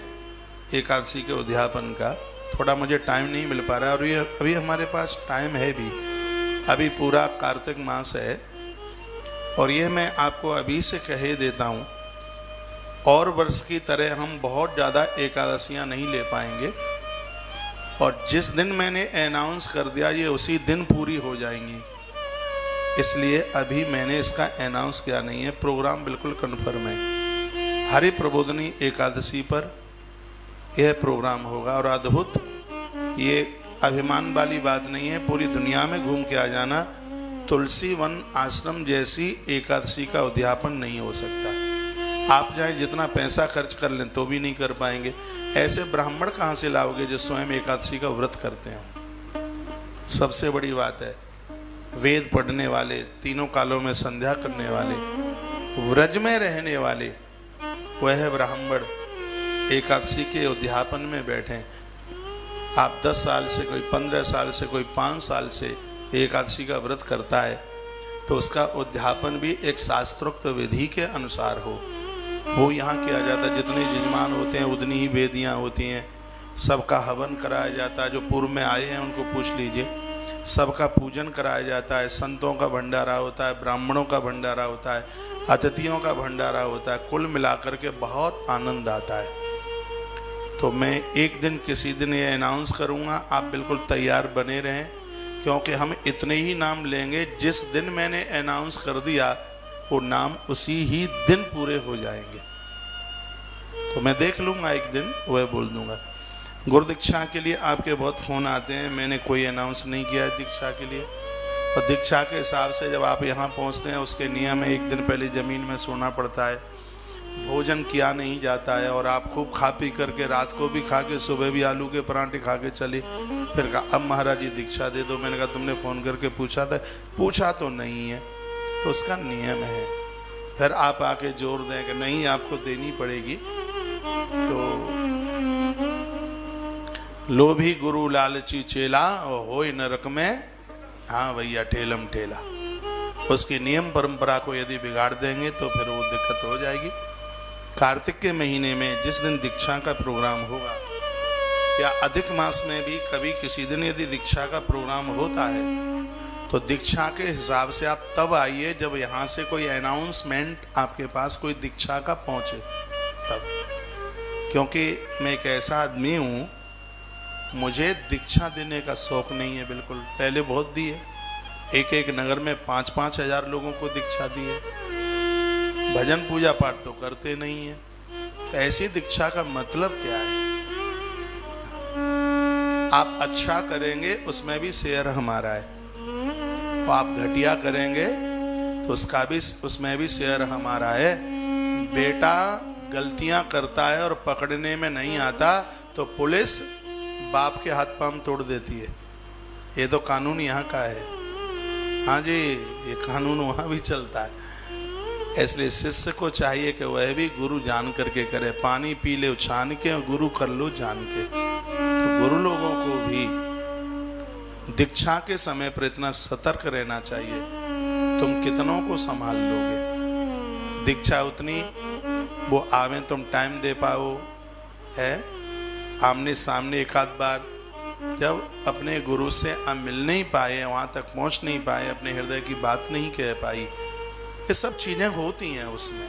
एकादशी के उद्यापन का, थोड़ा मुझे टाइम नहीं मिल पा रहा है और ये अभी हमारे पास टाइम है भी। अभी पूरा कार्तिक मास है और ये मैं आपको अभी से कहे देता हूँ, और वर्ष की तरह हम बहुत ज़्यादा एकादशियाँ नहीं ले पाएंगे और जिस दिन मैंने अनाउंस कर दिया ये उसी दिन पूरी हो जाएंगी, इसलिए अभी मैंने इसका अनाउंस किया नहीं है। प्रोग्राम बिल्कुल कन्फर्म है। हरि प्रबोधनी एकादशी पर यह प्रोग्राम होगा और अद्भुत, ये अभिमान वाली बात नहीं है। पूरी दुनिया में घूम के आ जाना, तुलसी वन आश्रम जैसी एकादशी का उद्यापन नहीं हो सकता। आप चाहे जितना पैसा खर्च कर लें तो भी नहीं कर पाएंगे। ऐसे ब्राह्मण कहाँ से लाओगे जो स्वयं एकादशी का व्रत करते हैं। सबसे बड़ी बात है, वेद पढ़ने वाले, तीनों कालों में संध्या करने वाले, व्रज में रहने वाले, वह ब्राह्मण एकादशी के उद्यापन में बैठे। आप 10 साल से, कोई 15 साल से, कोई 5 साल से एकादशी का व्रत करता है तो उसका उद्यापन भी एक शास्त्रोक्त विधि के अनुसार हो, वो यहाँ किया जाता है। जितने यजमान होते हैं उतनी ही वेदियाँ होती हैं, सबका हवन कराया जाता है। जो पूर्व में आए हैं उनको पूछ लीजिए, सबका पूजन कराया जाता है। संतों का भंडारा होता है, ब्राह्मणों का भंडारा होता है, अतिथियों का भंडारा होता है। कुल मिलाकर के बहुत आनंद आता है। तो मैं एक दिन किसी दिन ये अनाउंस करूँगा, आप बिल्कुल तैयार बने रहें, क्योंकि हम इतने ही नाम लेंगे। जिस दिन मैंने अनाउंस कर दिया वो नाम उसी ही दिन पूरे हो जाएंगे। तो मैं देख लूँगा, एक दिन वह बोल दूँगा। गुरु दीक्षा के लिए आपके बहुत फ़ोन आते हैं, मैंने कोई अनाउंस नहीं किया है दीक्षा के लिए। और दीक्षा के हिसाब से जब आप यहाँ पहुँचते हैं उसके नियम है, एक दिन पहले ज़मीन में सोना पड़ता है, भोजन किया नहीं जाता है और आप खूब खा पी करके रात को भी खा के सुबह भी आलू के पराठे खा के चले। फिर कहा अब महाराज जी दीक्षा दे दो। मैंने कहा तुमने फ़ोन करके पूछा था? पूछा तो नहीं है, तो उसका नियम है। फिर आप आके जोर दें कि नहीं आपको देनी पड़ेगी, तो लोभी गुरु लालची चेला और होय नरक में, हाँ भैया ठेलम ठेला। उसकी नियम परंपरा को यदि बिगाड़ देंगे तो फिर वो दिक्कत हो जाएगी। कार्तिक के महीने में जिस दिन दीक्षा का प्रोग्राम होगा या अधिक मास में भी कभी किसी दिन यदि दीक्षा का प्रोग्राम होता है तो दीक्षा के हिसाब से आप तब आइए जब यहाँ से कोई अनाउंसमेंट आपके पास कोई दीक्षा का पहुँचे तब। क्योंकि मैं एक ऐसा आदमी हूँ मुझे दीक्षा देने का शौक नहीं है बिल्कुल। पहले बहुत दिए, एक एक नगर में 5-5 हजार लोगों को दीक्षा दी है। भजन पूजा पाठ तो करते नहीं है। तो ऐसी दीक्षा का मतलब क्या है? आप अच्छा करेंगे उसमें भी शेयर हमारा है, और आप घटिया करेंगे तो उसमें भी शेयर हमारा है। बेटा गलतियां करता है और पकड़ने में नहीं आता तो पुलिस बाप के हाथ पांव तोड़ देती है। ये तो कानून यहाँ का है। हाँ जी, ये कानून वहाँ भी चलता है। इसलिए शिष्य को चाहिए कि वह भी गुरु जान करके करे। पानी पी ले छान के और गुरु कर लो जान के। तो गुरु लोगों को भी दीक्षा के समय पर इतना सतर्क रहना चाहिए। तुम कितनों को संभाल लोगे? दीक्षा उतनी वो आवे तुम टाइम दे पाओ है। आमने सामने एक आध बार जब अपने गुरु से आप मिल नहीं पाए, वहां तक पहुंच नहीं पाए, अपने हृदय की बात नहीं कह पाई, ये सब चीजें होती हैं उसमें।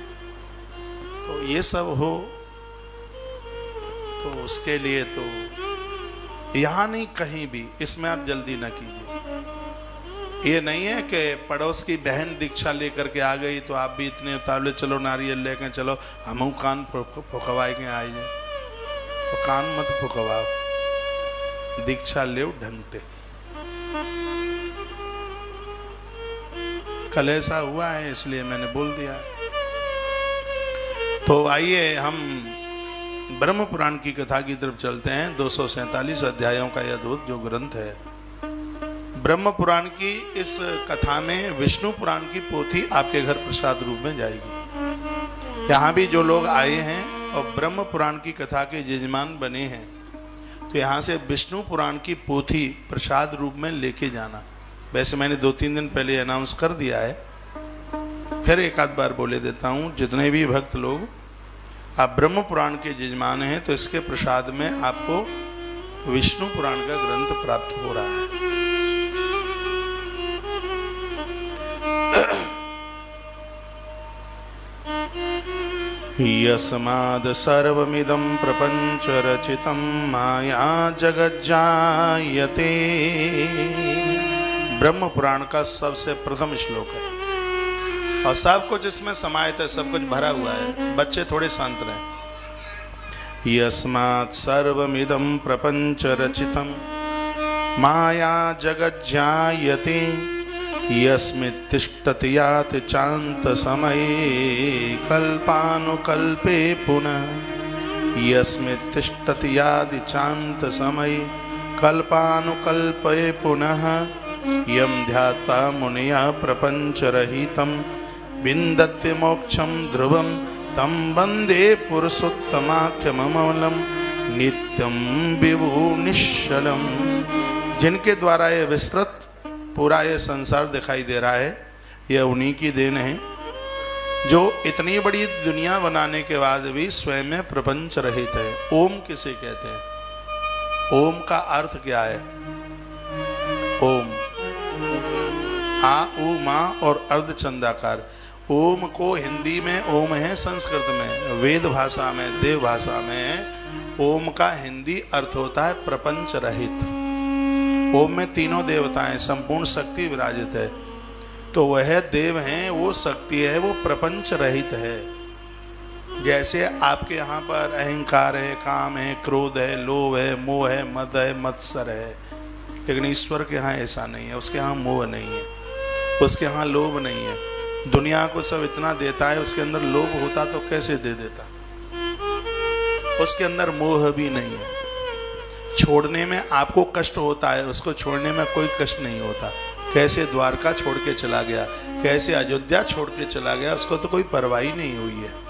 तो ये सब हो तो उसके लिए तो यहां नहीं कहीं भी, इसमें आप जल्दी ना कीजिए। ये नहीं है कि पड़ोस की बहन दीक्षा लेकर के आ गई तो आप भी इतने उतावले चलो नारियल लेकर चलो हम कान फुकवाए के आए जाए। तो कान मत फुकवाओ, दीक्षा ले ढंगते। कल ऐसा हुआ है इसलिए मैंने बोल दिया। तो आइए हम ब्रह्म पुराण की कथा की तरफ चलते हैं। 247 अध्यायों का यह अद्भुत जो ग्रंथ है ब्रह्म पुराण की, इस कथा में विष्णु पुराण की पोथी आपके घर प्रसाद रूप में जाएगी। यहाँ भी जो लोग आए हैं और ब्रह्म पुराण की कथा के यजमान बने हैं तो यहाँ से विष्णु पुराण की पोथी प्रसाद रूप में लेके जाना। वैसे मैंने 2-3 दिन पहले अनाउंस कर दिया है, फिर एक आध बार बोले देता हूँ। जितने भी भक्त लोग आप ब्रह्म पुराण के यजमान हैं तो इसके प्रसाद में आपको विष्णु पुराण का ग्रंथ प्राप्त हो रहा है। यस्माद् सर्वमिदं प्रपंच रचितं माया जगज्जायते। ब्रह्म पुराण का सबसे प्रथम श्लोक है और सब कुछ इसमें समाहित है, सब कुछ भरा हुआ है। बच्चे थोड़े शांत रहें। यस्मात् सर्वमिदं प्रपंच रचितं माया जगज्जायते यस्मित् तिष्ठति याति चान्त समये कल्पानुकल्पे पुनः। यस्मित् तिष्ठति याति चान्त समये कल्पानुकल्पे पुनः। यं ध्यात्वा मुनयः प्रपंचरहितं विन्दति मोक्षं ध्रुवं तं वन्दे पुरुषोत्तमाख्यममलं नित्यं विभुनिश्चलम्। जिनके द्वारा ये विस्तृत पूरा ये संसार दिखाई दे रहा है, यह उन्हीं की देन है जो इतनी बड़ी दुनिया बनाने के बाद भी स्वयं में प्रपंच रहित है। ओम किसे कहते हैं? ओम का अर्थ क्या है? ओम आ उ मा और अर्धचंदाकार। ओम को हिंदी में ओम है, संस्कृत में, वेद भाषा में, देव भाषा में ओम का हिंदी अर्थ होता है प्रपंच रहित। ओम में तीनों देवताएं, संपूर्ण शक्ति विराजित है। तो वह देव हैं, वो शक्ति है, वो प्रपंच रहित है। जैसे आपके यहाँ पर अहंकार है, काम है, क्रोध है, लोभ है, मोह है, मद है, मत्सर है, लेकिन ईश्वर के यहाँ ऐसा नहीं है। उसके यहाँ मोह नहीं है, उसके यहाँ लोभ नहीं है। दुनिया को सब इतना देता है, उसके अंदर लोभ होता तो कैसे दे देता? उसके अंदर मोह भी नहीं है। छोड़ने में आपको कष्ट होता है, उसको छोड़ने में कोई कष्ट नहीं होता। कैसे द्वारका छोड़ के चला गया, कैसे अयोध्या छोड़ के चला गया, उसको तो कोई परवाह ही नहीं हुई है।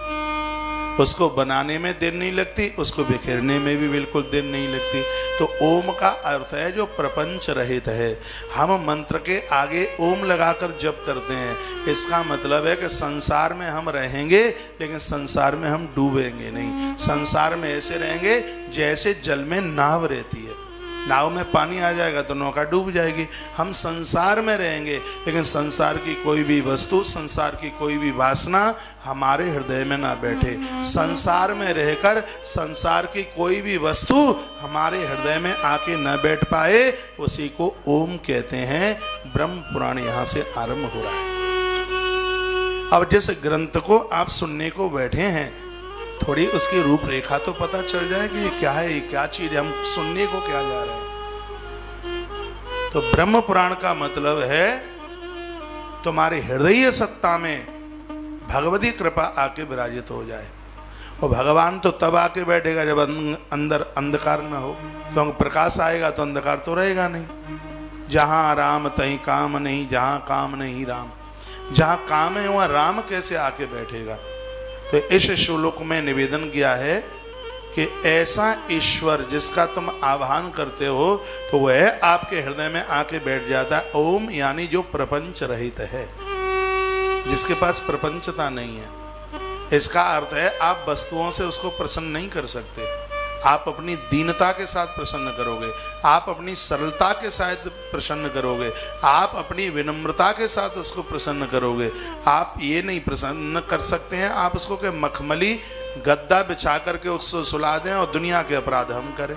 उसको बनाने में देर नहीं लगती, उसको बिखेरने में भी बिल्कुल देर नहीं लगती। तो ओम का अर्थ है जो प्रपंच रहित है। हम मंत्र के आगे ओम लगाकर जप करते हैं, इसका मतलब है कि संसार में हम रहेंगे लेकिन संसार में हम डूबेंगे नहीं। संसार में ऐसे रहेंगे जैसे जल में नाव रहती है। नाव में पानी आ जाएगा तो नौका डूब जाएगी। हम संसार में रहेंगे, लेकिन संसार की कोई भी वस्तु, संसार की कोई भी वासना हमारे हृदय में ना बैठे। संसार में रहकर संसार की कोई भी वस्तु हमारे हृदय में आके न बैठ पाए, उसी को ओम कहते हैं। ब्रह्म पुराण यहाँ से आरंभ हो रहा है। अब जिस ग्रंथ को आप सुनने को बैठे हैं, थोड़ी उसकी रूपरेखा तो पता चल जाए कि ये क्या है, ये क्या चीज है, हम सुनने को क्या जा रहे हैं। तो ब्रह्म पुराण का मतलब है तुम्हारे हृदय सत्ता में भगवती कृपा आके विराजित हो जाए। और भगवान तो तब आके बैठेगा जब अंदर अंधकार न हो, क्योंकि प्रकाश आएगा तो अंधकार तो रहेगा नहीं। जहां राम तहीं काम नहीं, जहां काम नहीं राम। जहां काम है वहां राम कैसे आके बैठेगा। तो इस श्लोक में निवेदन किया है कि ऐसा ईश्वर जिसका तुम आह्वान करते हो तो वह आपके हृदय में आके बैठ जाता है। ओम यानी जो प्रपंच रहित है, जिसके पास प्रपंचता नहीं है। इसका अर्थ है आप वस्तुओं से उसको प्रसन्न नहीं कर सकते। आप अपनी दीनता के साथ प्रसन्न करोगे, आप अपनी सरलता के साथ प्रसन्न करोगे, आप अपनी विनम्रता के साथ उसको प्रसन्न करोगे। आप ये नहीं प्रसन्न कर सकते हैं आप उसको के मखमली गद्दा बिछा करके उसको सुला दें और दुनिया के अपराध हम करें,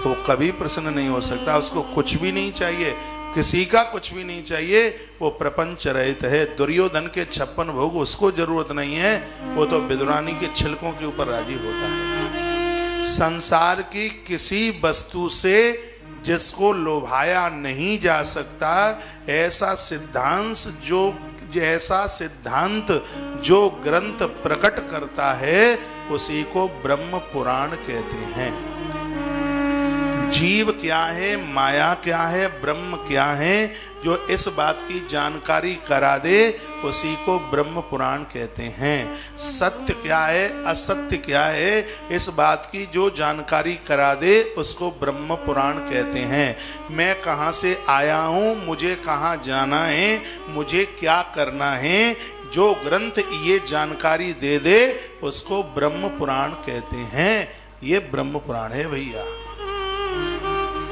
तो कभी प्रसन्न नहीं हो सकता। उसको कुछ भी नहीं चाहिए, किसी का कुछ भी नहीं चाहिए, वो प्रपंच रहित है। दुर्योधन के 56 भोग उसको जरूरत नहीं है, वो तो विदुरानी के छिलकों के ऊपर राजी होता है। संसार की किसी वस्तु से जिसको लोभाया नहीं जा सकता, ऐसा सिद्धांत जो ग्रंथ प्रकट करता है उसी को ब्रह्म पुराण कहते हैं। जीव क्या है, माया क्या है, ब्रह्म क्या है, जो इस बात की जानकारी करा दे उसी को ब्रह्म पुराण कहते हैं। सत्य क्या है, असत्य क्या है, इस बात की जो जानकारी करा दे उसको ब्रह्म पुराण कहते हैं। मैं कहाँ से आया हूँ, मुझे कहाँ जाना है, मुझे क्या करना है, जो ग्रंथ ये जानकारी दे दे उसको ब्रह्म पुराण कहते हैं। ये ब्रह्म पुराण है भैया,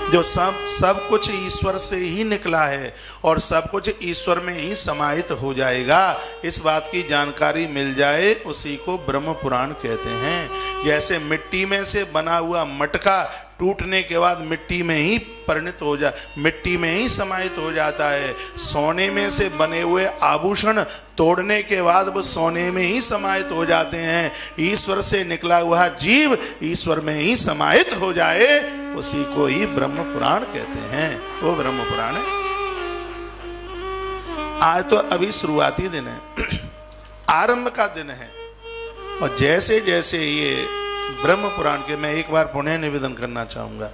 जो सब कुछ ईश्वर से ही निकला है और सब कुछ ईश्वर में ही समाहित हो जाएगा। इस बात की जानकारी मिल जाए उसी को ब्रह्म पुराण कहते हैं। जैसे मिट्टी में से बना हुआ मटका टूटने के बाद मिट्टी में ही परिणत हो मिट्टी में ही समाहित हो जाता है। सोने में से बने हुए आभूषण तोड़ने के बाद वो सोने में ही समाहित हो जाते हैं। ईश्वर से निकला हुआ जीव ईश्वर में ही समाहित हो जाए उसी को ही ब्रह्म पुराण कहते हैं। वो ब्रह्म पुराण है। आज तो अभी शुरुआती दिन है, आरंभ का दिन है, और जैसे जैसे ये ब्रह्म पुराण के, मैं एक बार पुनः निवेदन करना चाहूंगा,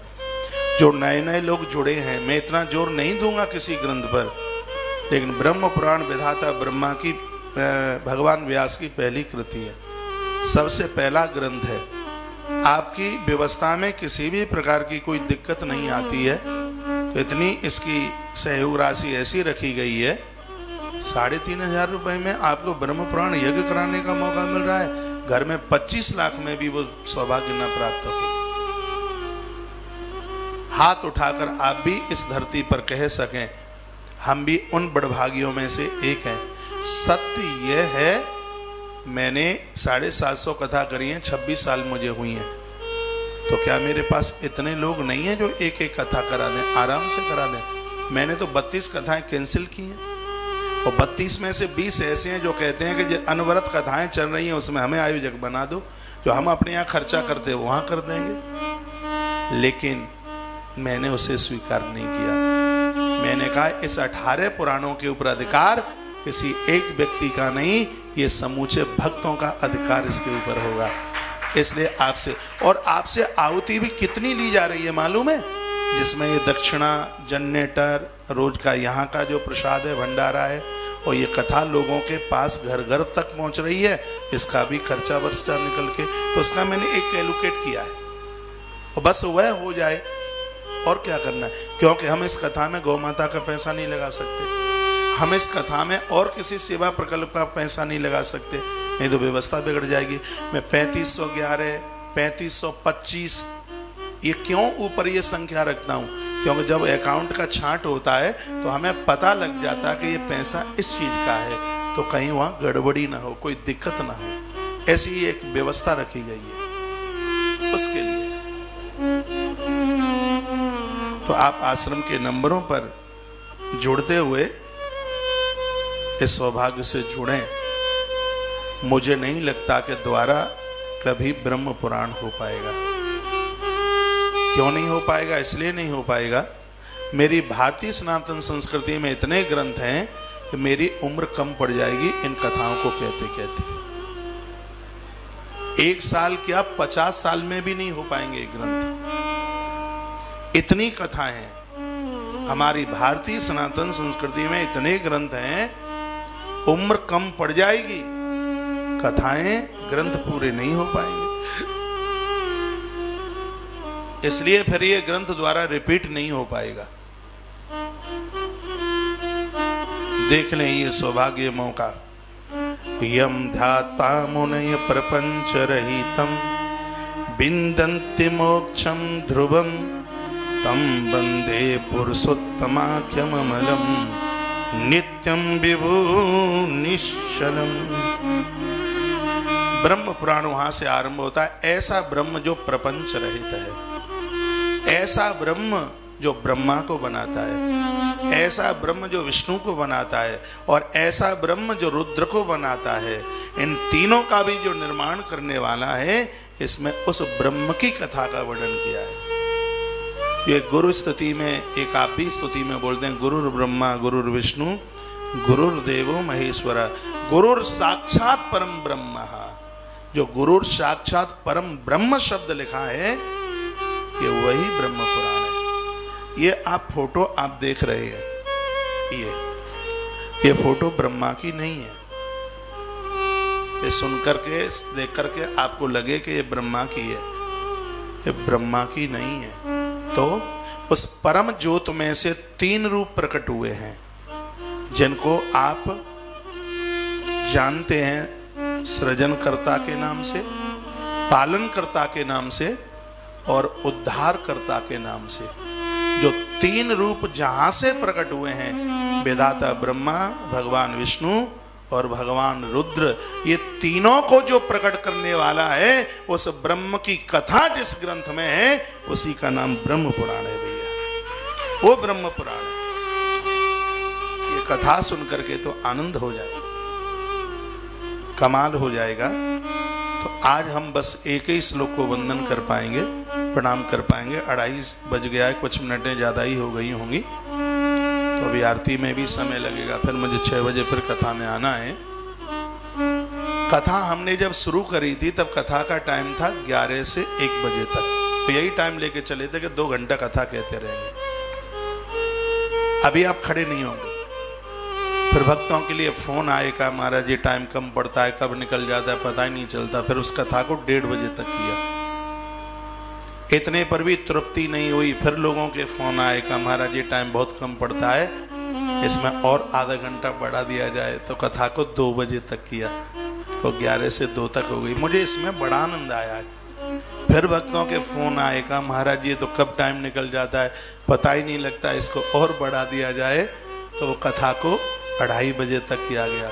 जो नए नए लोग जुड़े हैं, मैं इतना जोर नहीं दूंगा किसी ग्रंथ पर, लेकिन ब्रह्म पुराण विधाता ब्रह्मा की, भगवान व्यास की पहली कृति है, सबसे पहला ग्रंथ है। आपकी व्यवस्था में किसी भी प्रकार की कोई दिक्कत नहीं आती है, तो इतनी इसकी सहयोग राशि ऐसी रखी गई है, 3,500 रुपए में आपको ब्रह्म पुराण यज्ञ कराने का मौका मिल रहा है। घर में 25 लाख में भी वो सौभाग्य न प्राप्त हो। हाथ उठाकर आप भी इस धरती पर कह सकें हम भी उन बड़भागियों में से एक हैं। सत्य यह है, मैंने 750 कथा करी हैं, 26 साल मुझे हुई हैं, तो क्या मेरे पास इतने लोग नहीं हैं जो एक एक कथा करा दें? आराम से करा दें। मैंने तो 32 कथाएं कैंसिल की हैं, और 32 में से 20 ऐसे हैं जो कहते हैं कि जो अनवरत कथाएं चल रही हैं उसमें हमें आयोजक बना दो, जो हम अपने यहाँ खर्चा करते वहां कर देंगे। लेकिन मैंने उसे स्वीकार नहीं किया। मैंने कहा इस 18 पुराणों के ऊपर अधिकार किसी एक व्यक्ति का नहीं, ये समूचे भक्तों का अधिकार इसके ऊपर होगा। इसलिए आपसे, और आपसे आहुति भी कितनी ली जा रही है मालूम है? जिसमें ये दक्षिणा, जनरेटर, रोज का यहाँ का जो प्रसाद है, भंडारा है, और ये कथा लोगों के पास घर घर तक पहुँच रही है, इसका भी खर्चा वर्चा निकल के, तो उसका मैंने एक एलोकेट किया है, और बस वह हो जाए। और क्या करना है? क्योंकि हम इस कथा में गौ माता का पैसा नहीं लगा सकते, हम इस कथा में और किसी सेवा प्रकल्प का पैसा नहीं लगा सकते, नहीं तो व्यवस्था बिगड़ जाएगी। मैं 3511, 3525 ये क्यों ऊपर ये संख्या रखता हूं? क्योंकि जब अकाउंट का छांट होता है तो हमें पता लग जाता कि ये पैसा इस चीज का है, तो कहीं वहां गड़बड़ी ना हो, कोई दिक्कत ना हो, ऐसी एक व्यवस्था रखी गई है उसके लिए। तो आप आश्रम के नंबरों पर जुड़ते हुए इस सौभाग्य से जुड़ें। मुझे नहीं लगता कि द्वारा कभी ब्रह्म पुराण हो पाएगा। क्यों नहीं हो पाएगा? इसलिए नहीं हो पाएगा, मेरी भारतीय सनातन संस्कृति में इतने ग्रंथ हैं कि मेरी उम्र कम पड़ जाएगी इन कथाओं को कहते कहते। 1 साल क्या 50 साल में भी नहीं हो पाएंगे ग्रंथ, इतनी कथाएं हैं। हमारी भारतीय सनातन संस्कृति में इतने ग्रंथ हैं, उम्र कम पड़ जाएगी, कथाएं ग्रंथ पूरे नहीं हो पाएंगे। इसलिए फिर ये ग्रंथ द्वारा रिपीट नहीं हो पाएगा। देख लें ये सौभाग्य मौका। यम ध्यात्वा मुनय प्रपंच रहितम बिंदन्ति मोक्षम ध्रुवम तम वंदे पुरुषोत्तमाख्यममलम नित्यम विभू निश्चलम। ब्रह्म पुराण वहां से आरंभ होता है। ऐसा ब्रह्म जो प्रपंच रहित है, ऐसा ब्रह्म जो ब्रह्मा को बनाता है, ऐसा ब्रह्म जो विष्णु को बनाता है, और ऐसा ब्रह्म जो रुद्र को बनाता है, इन तीनों का भी जो निर्माण करने वाला है, इसमें उस ब्रह्म की कथा का वर्णन किया है। ये गुरु स्तुति में, एक आप भी स्तुति में बोलते हैं, गुरुर ब्रह्मा गुरुर विष्णु गुरुर्देवो महेश्वर। गुरुर साक्षात परम ब्रह्म। जो गुरुर साक्षात परम ब्रह्म शब्द लिखा है, ये वही ब्रह्म पुराण है। ये आप फोटो आप देख रहे हैं, ये फोटो ब्रह्मा की नहीं है। ये सुन करके देख करके आपको लगे कि ये ब्रह्मा की है, ये ब्रह्मा की नहीं है। तो उस परम ज्योत में से 3 रूप प्रकट हुए हैं, जिनको आप जानते हैं सृजनकर्ता के नाम से, पालनकर्ता के नाम से, और उद्धारकर्ता के नाम से। जो 3 रूप जहां से प्रकट हुए हैं, विधाता ब्रह्मा, भगवान विष्णु और भगवान रुद्र, ये तीनों को जो प्रकट करने वाला है, उस ब्रह्म की कथा जिस ग्रंथ में है, उसी का नाम ब्रह्म पुराण है भैया। वो ब्रह्म पुराण है। ये कथा सुन करके तो आनंद हो जाएगा, कमाल हो जाएगा। तो आज हम बस एक ही श्लोक को वंदन कर पाएंगे, प्रणाम कर पाएंगे। 2:30 बज गया है, कुछ मिनटें ज्यादा ही हो गई होंगी, तो अभी आरती में भी समय लगेगा। फिर मुझे 6 बजे फिर कथा में आना है। कथा हमने जब शुरू करी थी तब कथा का टाइम था 11 से 1 बजे तक, तो यही टाइम लेके चले थे कि 2 घंटा कथा कहते रहेंगे। अभी आप खड़े नहीं होंगे, फिर भक्तों के लिए फोन आएगा, महाराज ये टाइम कम पड़ता है, कब निकल जाता है पता ही नहीं चलता। फिर उस कथा को 1:30 बजे तक किया, इतने पर भी तृप्ति नहीं हुई। फिर लोगों के फोन आएगा, महाराज ये टाइम बहुत कम पड़ता है, इसमें और आधा घंटा बढ़ा दिया जाए। तो कथा को 2 बजे तक किया, तो 11 से 2 तक हो गई। मुझे इसमें बड़ा आनंद आया। फिर भक्तों के फोन आएगा, महाराज ये तो कब टाइम निकल जाता है पता ही नहीं लगता, इसको और बढ़ा दिया जाए। तो वो कथा को 2:30 बजे तक किया गया।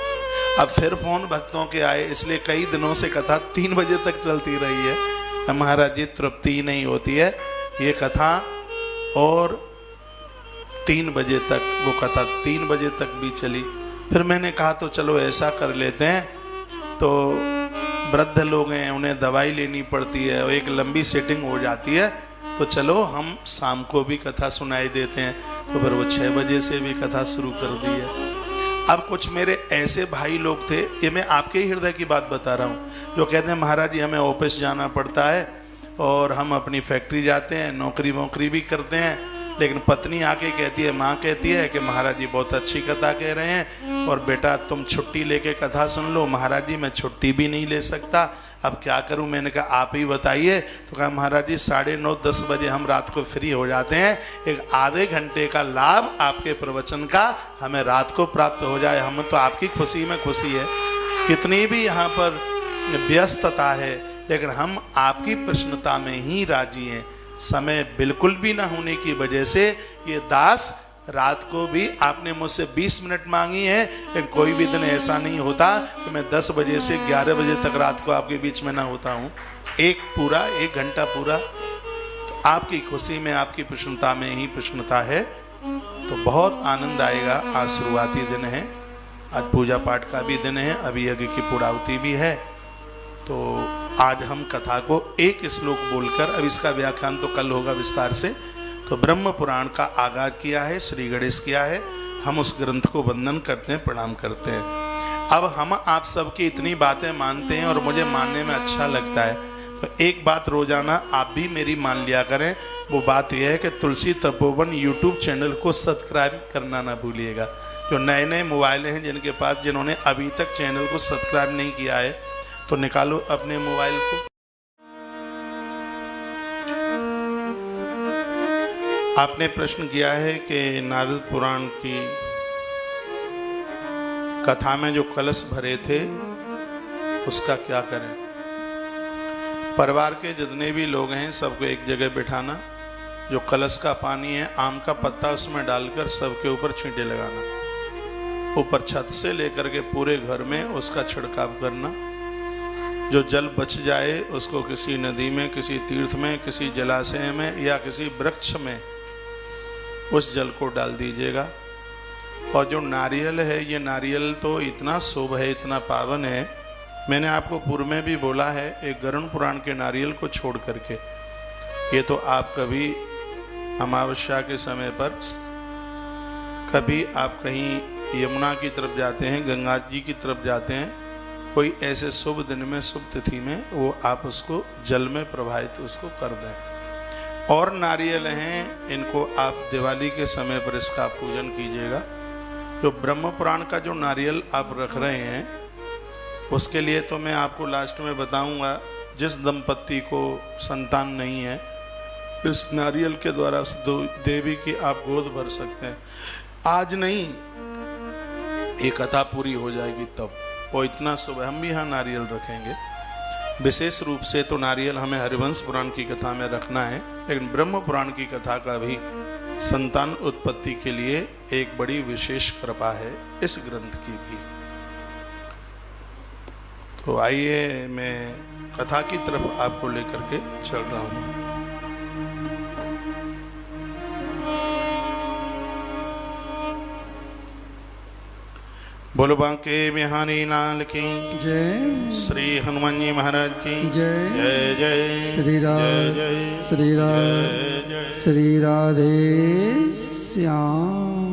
अब फिर फोन भक्तों के आए, इसलिए कई दिनों से कथा 3 बजे तक चलती रही है। महाराज ये तृप्ति ही नहीं होती है, ये कथा और 3 बजे तक, वो कथा 3 बजे तक भी चली। फिर मैंने कहा तो चलो ऐसा कर लेते हैं, तो वृद्ध लोग हैं, उन्हें दवाई लेनी पड़ती है और एक लंबी सेटिंग हो जाती है, तो चलो हम शाम को भी कथा सुनाई देते हैं। तो फिर वो 6 बजे से भी कथा शुरू कर दी है। अब कुछ मेरे ऐसे भाई लोग थे, ये मैं आपके ही हृदय की बात बता रहा हूँ, जो कहते हैं महाराज जी हमें ऑफिस जाना पड़ता है और हम अपनी फैक्ट्री जाते हैं, नौकरी भी करते हैं, लेकिन पत्नी आके कहती है, माँ कहती है कि महाराज जी बहुत अच्छी कथा कह रहे हैं और बेटा तुम छुट्टी लेके कथा सुन लो। महाराज जी मैं छुट्टी भी नहीं ले सकता, अब क्या करूं? मैंने कहा आप ही बताइए। तो कहा महाराज जी 9:30-10 बजे हम रात को फ्री हो जाते हैं, एक आधे घंटे का लाभ आपके प्रवचन का हमें रात को प्राप्त हो जाए, हम तो आपकी खुशी में खुशी है। कितनी भी यहाँ पर व्यस्तता है, लेकिन हम आपकी प्रसन्नता में ही राजी हैं। समय बिल्कुल भी ना होने की वजह से ये दास रात को भी आपने मुझसे 20 मिनट मांगी है, लेकिन कोई भी दिन ऐसा नहीं होता कि मैं 10 बजे से 11 बजे तक रात को आपके बीच में ना होता हूँ। एक घंटा पूरा तो आपकी खुशी में, आपकी प्रसन्नता में ही प्रसन्नता है। तो बहुत आनंद आएगा। आज शुरुआती दिन है, आज पूजा पाठ का भी दिन है, अभी यज्ञ की पूर्णाहुति भी है। तो आज हम कथा को एक श्लोक बोलकर, अब इसका व्याख्यान तो कल होगा विस्तार से। तो ब्रह्म पुराण का आगाज किया है, श्री गणेश किया है। हम उस ग्रंथ को वंदन करते हैं, प्रणाम करते हैं। अब हम आप सबकी इतनी बातें मानते हैं और मुझे मानने में अच्छा लगता है, तो एक बात रोजाना आप भी मेरी मान लिया करें। वो बात यह है कि तुलसी तपोवन यूट्यूब चैनल को सब्सक्राइब करना ना भूलिएगा। जो नए नए मोबाइल हैं जिनके पास, जिन्होंने अभी तक चैनल को सब्सक्राइब नहीं किया है, तो निकालो अपने मोबाइल को। आपने प्रश्न किया है कि नारद पुराण की कथा में जो कलश भरे थे उसका क्या करें। परिवार के जितने भी लोग हैं सबको एक जगह बिठाना, जो कलश का पानी है आम का पत्ता उसमें डालकर सबके ऊपर छींटे लगाना, ऊपर छत से लेकर के पूरे घर में उसका छिड़काव करना। जो जल बच जाए उसको किसी नदी में, किसी तीर्थ में, किसी जलाशय में या किसी वृक्ष में उस जल को डाल दीजिएगा। और जो नारियल है, ये नारियल तो इतना शुभ है, इतना पावन है। मैंने आपको पूर्व में भी बोला है, एक गरुड़ पुराण के नारियल को छोड़ करके ये तो आप कभी अमावस्या के समय पर, कभी आप कहीं यमुना की तरफ जाते हैं, गंगा जी की तरफ जाते हैं, कोई ऐसे शुभ दिन में, शुभ तिथि में, वो आप उसको जल में प्रवाहित उसको कर दें। और नारियल हैं, इनको आप दिवाली के समय पर इसका पूजन कीजिएगा। जो ब्रह्म पुराण का जो नारियल आप रख रहे हैं उसके लिए तो मैं आपको लास्ट में बताऊंगा। जिस दंपत्ति को संतान नहीं है, इस नारियल के द्वारा उस देवी की आप गोद भर सकते हैं। आज नहीं, ये कथा पूरी हो जाएगी तब। वो इतना शुभ, हम भी यहाँ नारियल रखेंगे। विशेष रूप से तो नारियल हमें हरिवंश पुराण की कथा में रखना है, लेकिन ब्रह्म पुराण की कथा का भी संतान उत्पत्ति के लिए एक बड़ी विशेष कृपा है इस ग्रंथ की भी। तो आइए मैं कथा की तरफ आपको लेकर के चल रहा हूँ। बोलो बांके बिहारी लाल की जय। श्री हनुमान जी महाराज की जय। जय जय श्री राम, श्री राम, श्री राधे श्याम।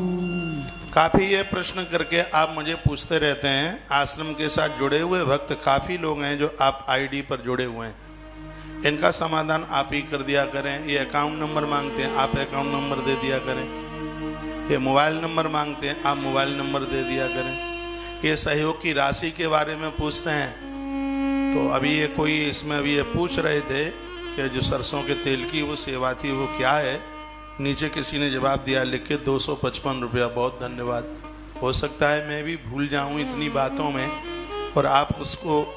काफी ये प्रश्न करके आप मुझे पूछते रहते हैं। आश्रम के साथ जुड़े हुए भक्त काफी लोग हैं जो आप आईडी पर जुड़े हुए हैं। इनका समाधान आप ही कर दिया करें। ये अकाउंट नंबर मांगते हैं, आप अकाउंट नंबर दे दिया करें। ये मोबाइल नंबर मांगते हैं, आप मोबाइल नंबर दे दिया करें। ये सहयोग की राशि के बारे में पूछते हैं, तो अभी ये कोई इसमें अभी ये पूछ रहे थे कि जो सरसों के तेल की वो सेवा थी वो क्या है। नीचे किसी ने जवाब दिया लिख के 255 रुपया। बहुत धन्यवाद। हो सकता है मैं भी भूल जाऊं इतनी बातों में और आप उसको